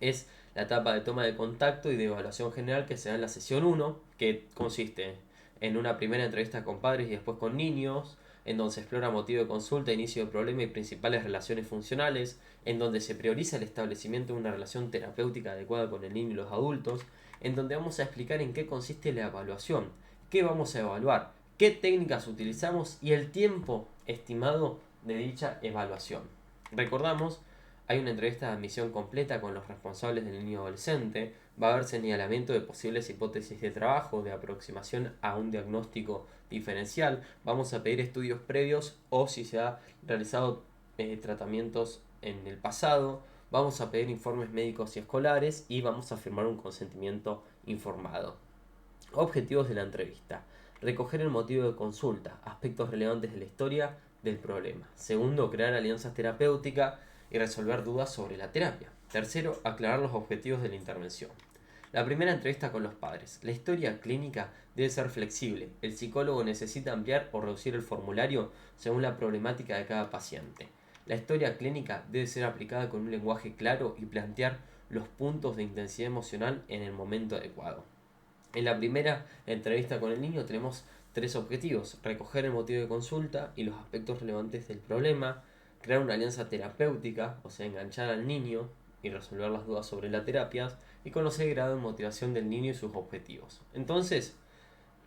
es la etapa de toma de contacto y de evaluación general que se da en la sesión 1, que consiste en una primera entrevista con padres y después con niños, en donde se explora motivo de consulta, inicio de problema y principales relaciones funcionales, en donde se prioriza el establecimiento de una relación terapéutica adecuada con el niño y los adultos, en donde vamos a explicar en qué consiste la evaluación, qué vamos a evaluar, qué técnicas utilizamos y el tiempo estimado de dicha evaluación. Recordamos, hay una entrevista de admisión completa con los responsables del niño adolescente, va a haber señalamiento de posibles hipótesis de trabajo, de aproximación a un diagnóstico diferencial, vamos a pedir estudios previos o si se ha realizado tratamientos en el pasado, vamos a pedir informes médicos y escolares y vamos a firmar un consentimiento informado. Objetivos de la entrevista: recoger el motivo de consulta, aspectos relevantes de la historia del problema. Segundo, crear alianzas terapéuticas y resolver dudas sobre la terapia. Tercero, aclarar los objetivos de la intervención. La primera entrevista con los padres. La historia clínica debe ser flexible. El psicólogo necesita ampliar o reducir el formulario según la problemática de cada paciente. La historia clínica debe ser aplicada con un lenguaje claro y plantear los puntos de intensidad emocional en el momento adecuado. En la primera entrevista con el niño tenemos 3 objetivos: recoger el motivo de consulta y los aspectos relevantes del problema, crear una alianza terapéutica, o sea, enganchar al niño y resolver las dudas sobre la terapia, y conocer el grado de motivación del niño y sus objetivos. Entonces,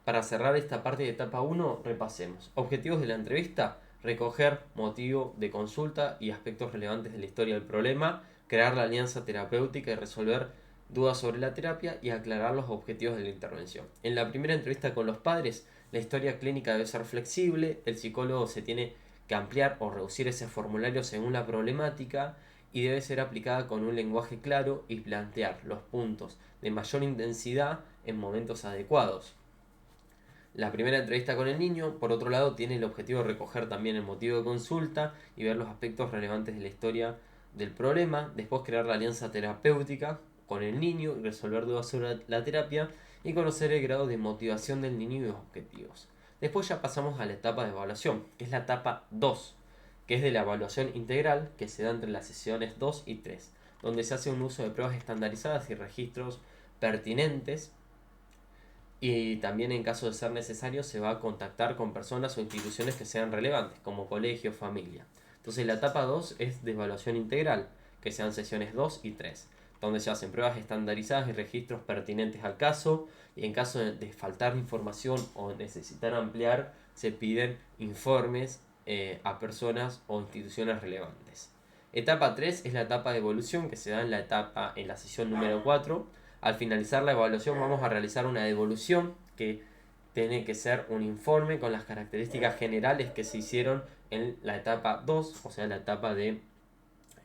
para cerrar esta parte de etapa 1, repasemos. Objetivos de la entrevista: recoger motivo de consulta y aspectos relevantes de la historia del problema, crear la alianza terapéutica y resolver dudas sobre la terapia y aclarar los objetivos de la intervención. En la primera entrevista con los padres, la historia clínica debe ser flexible, el psicólogo se tiene que ampliar o reducir ese formulario según la problemática y debe ser aplicada con un lenguaje claro y plantear los puntos de mayor intensidad en momentos adecuados. La primera entrevista con el niño, por otro lado, tiene el objetivo de recoger también el motivo de consulta y ver los aspectos relevantes de la historia del problema, después crear la alianza terapéutica con el niño y resolver dudas sobre la terapia y conocer el grado de motivación del niño y los objetivos. Después ya pasamos a la etapa de evaluación, que es la etapa 2, que es de la evaluación integral que se da entre las sesiones 2 y 3, donde se hace un uso de pruebas estandarizadas y registros pertinentes. Y también en caso de ser necesario se va a contactar con personas o instituciones que sean relevantes, como colegio, familia. Entonces la etapa 2 es de evaluación integral, que sean sesiones 2 y 3, donde se hacen pruebas estandarizadas y registros pertinentes al caso, y en caso de faltar información o necesitar ampliar, se piden informes a personas o instituciones relevantes. Etapa 3 es la etapa de evolución que se da en la sesión número 4. Al finalizar la evaluación vamos a realizar una devolución que tiene que ser un informe con las características generales que se hicieron en la etapa 2, o sea, la etapa de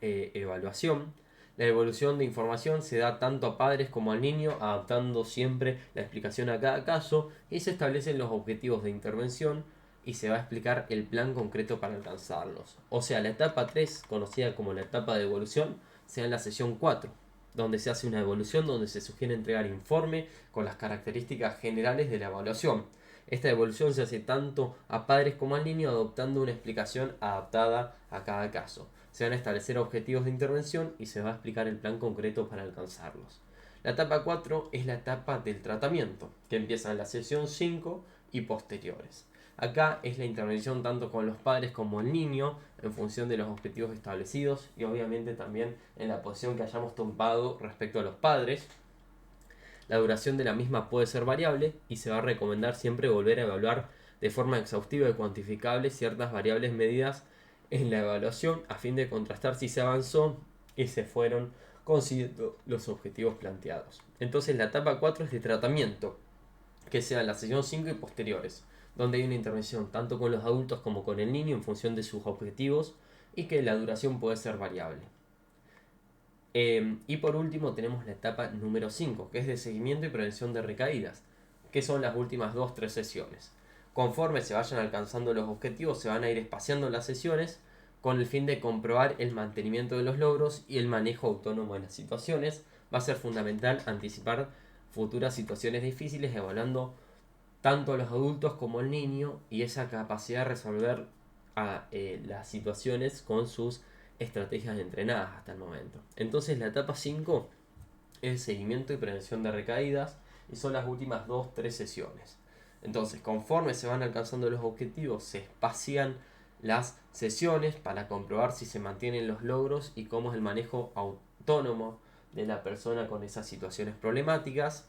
evaluación. La devolución de información se da tanto a padres como al niño, adaptando siempre la explicación a cada caso, y se establecen los objetivos de intervención y se va a explicar el plan concreto para alcanzarlos. O sea, la etapa 3, conocida como la etapa de evolución, se da en la sesión 4, donde se hace una evaluación donde se sugiere entregar informe con las características generales de la evaluación. Esta evaluación se hace tanto a padres como al niño, adoptando una explicación adaptada a cada caso. Se van a establecer objetivos de intervención y se va a explicar el plan concreto para alcanzarlos. La etapa 4 es la etapa del tratamiento, que empieza en la sesión 5 y posteriores. Acá es la intervención tanto con los padres como el niño en función de los objetivos establecidos y obviamente también en la posición que hayamos tomado respecto a los padres. La duración de la misma puede ser variable y se va a recomendar siempre volver a evaluar de forma exhaustiva y cuantificable ciertas variables medidas en la evaluación a fin de contrastar si se avanzó y se fueron consiguiendo los objetivos planteados. Entonces la etapa 4 es de tratamiento, que sea en la sesión 5 y posteriores, donde hay una intervención tanto con los adultos como con el niño en función de sus objetivos y que la duración puede ser variable. Y por último tenemos la etapa número 5, que es de seguimiento y prevención de recaídas, que son las últimas 2-3 sesiones. Conforme se vayan alcanzando los objetivos, se van a ir espaciando las sesiones con el fin de comprobar el mantenimiento de los logros y el manejo autónomo de las situaciones. Va a ser fundamental anticipar futuras situaciones difíciles evaluando tanto a los adultos como al niño y esa capacidad de resolver las situaciones con sus estrategias entrenadas hasta el momento. Entonces la etapa 5 es seguimiento y prevención de recaídas y son las últimas 2-3 sesiones. Entonces, conforme se van alcanzando los objetivos, se espacian las sesiones para comprobar si se mantienen los logros y cómo es el manejo autónomo de la persona con esas situaciones problemáticas.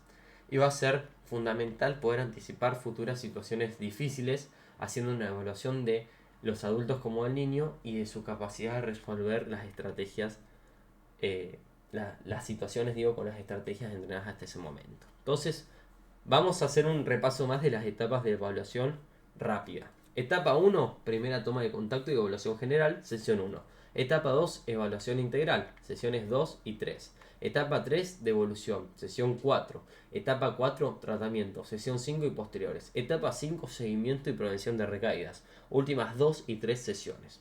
Y va a ser fundamental poder anticipar futuras situaciones difíciles haciendo una evaluación de los adultos como el niño y de su capacidad de resolver las estrategias, las situaciones, digo, con las estrategias entrenadas hasta ese momento. Entonces, vamos a hacer un repaso más de las etapas de evaluación rápida. Etapa 1, primera toma de contacto y evaluación general, sesión 1. Etapa 2, evaluación integral, sesiones 2 y 3. Etapa 3, devolución, sesión 4. Etapa 4, tratamiento, sesión 5 y posteriores. Etapa 5, seguimiento y prevención de recaídas, últimas 2 y 3 sesiones.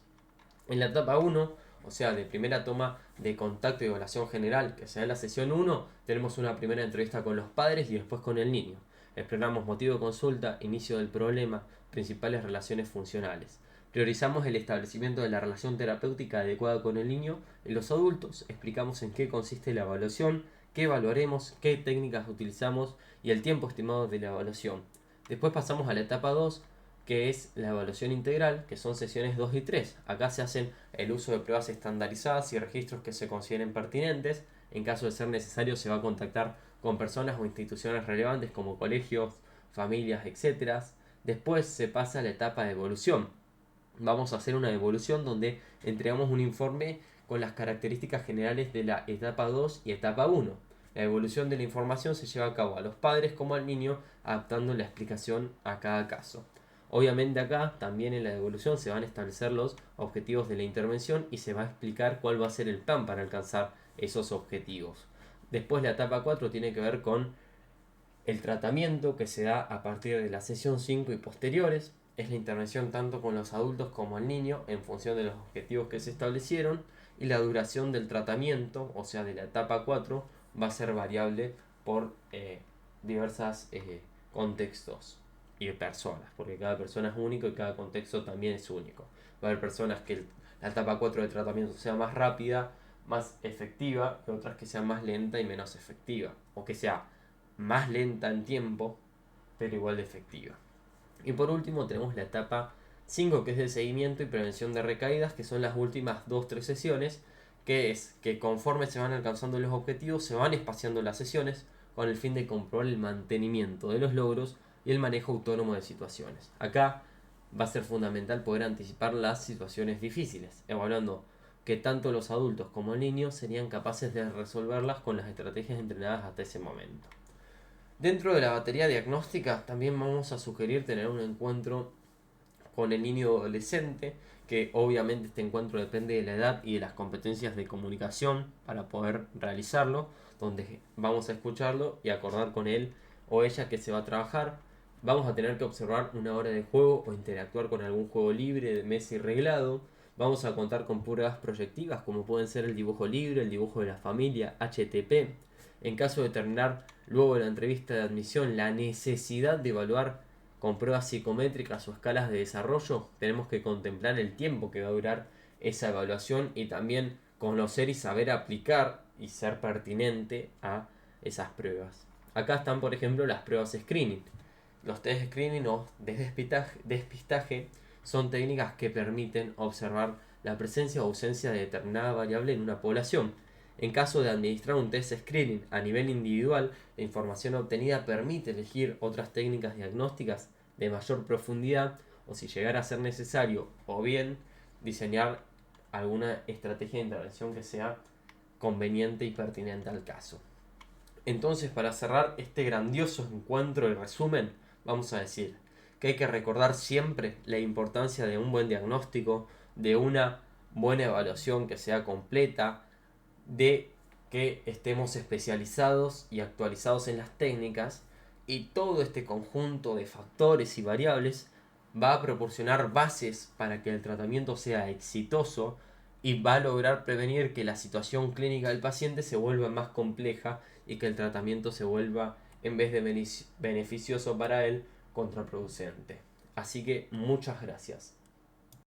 En la etapa 1, o sea, de primera toma de contacto y evaluación general, que sea en la sesión 1, tenemos una primera entrevista con los padres y después con el niño. Exploramos motivo de consulta, inicio del problema, principales relaciones funcionales. Priorizamos el establecimiento de la relación terapéutica adecuada con el niño y los adultos. Explicamos en qué consiste la evaluación, qué evaluaremos, qué técnicas utilizamos y el tiempo estimado de la evaluación. Después pasamos a la etapa 2, que es la evaluación integral, que son sesiones 2 y 3. Acá se hacen el uso de pruebas estandarizadas y registros que se consideren pertinentes. En caso de ser necesario, se va a contactar con personas o instituciones relevantes como colegios, familias, etc. Después se pasa a la etapa de evolución. Vamos a hacer una evolución donde entregamos un informe con las características generales de la etapa 2 y etapa 1. La evolución de la información se lleva a cabo a los padres como al niño, adaptando la explicación a cada caso. Obviamente acá también en la devolución se van a establecer los objetivos de la intervención y se va a explicar cuál va a ser el plan para alcanzar esos objetivos. Después la etapa 4 tiene que ver con el tratamiento que se da a partir de la sesión 5 y posteriores. Es la intervención tanto con los adultos como el niño en función de los objetivos que se establecieron y la duración del tratamiento, o sea de la etapa 4, va a ser variable por diversos contextos y personas, porque cada persona es único y cada contexto también es único. Va a haber personas que la etapa 4 de tratamiento sea más rápida, más efectiva, y otras que sea más lenta y menos efectiva, o que sea más lenta en tiempo, pero igual de efectiva. Y por último tenemos la etapa 5, que es de seguimiento y prevención de recaídas, que son las últimas 2-3 sesiones, que es que conforme se van alcanzando los objetivos, se van espaciando las sesiones con el fin de comprobar el mantenimiento de los logros y el manejo autónomo de situaciones. Acá va a ser fundamental poder anticipar las situaciones difíciles, evaluando que tanto los adultos como el niño serían capaces de resolverlas con las estrategias entrenadas hasta ese momento. Dentro de la batería diagnóstica también vamos a sugerir tener un encuentro con el niño adolescente, que obviamente este encuentro depende de la edad y de las competencias de comunicación para poder realizarlo, donde vamos a escucharlo y acordar con él o ella que se va a trabajar. Vamos a tener que observar una hora de juego o interactuar con algún juego libre de mesa y reglado. Vamos a contar con pruebas proyectivas como pueden ser el dibujo libre, el dibujo de la familia, HTP. En caso de determinar luego de la entrevista de admisión la necesidad de evaluar con pruebas psicométricas o escalas de desarrollo, tenemos que contemplar el tiempo que va a durar esa evaluación y también conocer y saber aplicar y ser pertinente a esas pruebas. Acá están, por ejemplo, las pruebas screening. Los test screening o despistaje son técnicas que permiten observar la presencia o ausencia de determinada variable en una población. En caso de administrar un test screening a nivel individual, la información obtenida permite elegir otras técnicas diagnósticas de mayor profundidad o, si llegara a ser necesario, o bien diseñar alguna estrategia de intervención que sea conveniente y pertinente al caso. Entonces, para cerrar este grandioso encuentro y resumen, vamos a decir que hay que recordar siempre la importancia de un buen diagnóstico, de una buena evaluación que sea completa, de que estemos especializados y actualizados en las técnicas, y todo este conjunto de factores y variables va a proporcionar bases para que el tratamiento sea exitoso y va a lograr prevenir que la situación clínica del paciente se vuelva más compleja y que el tratamiento se vuelva, en vez de beneficioso para él, contraproducente. Así que muchas gracias.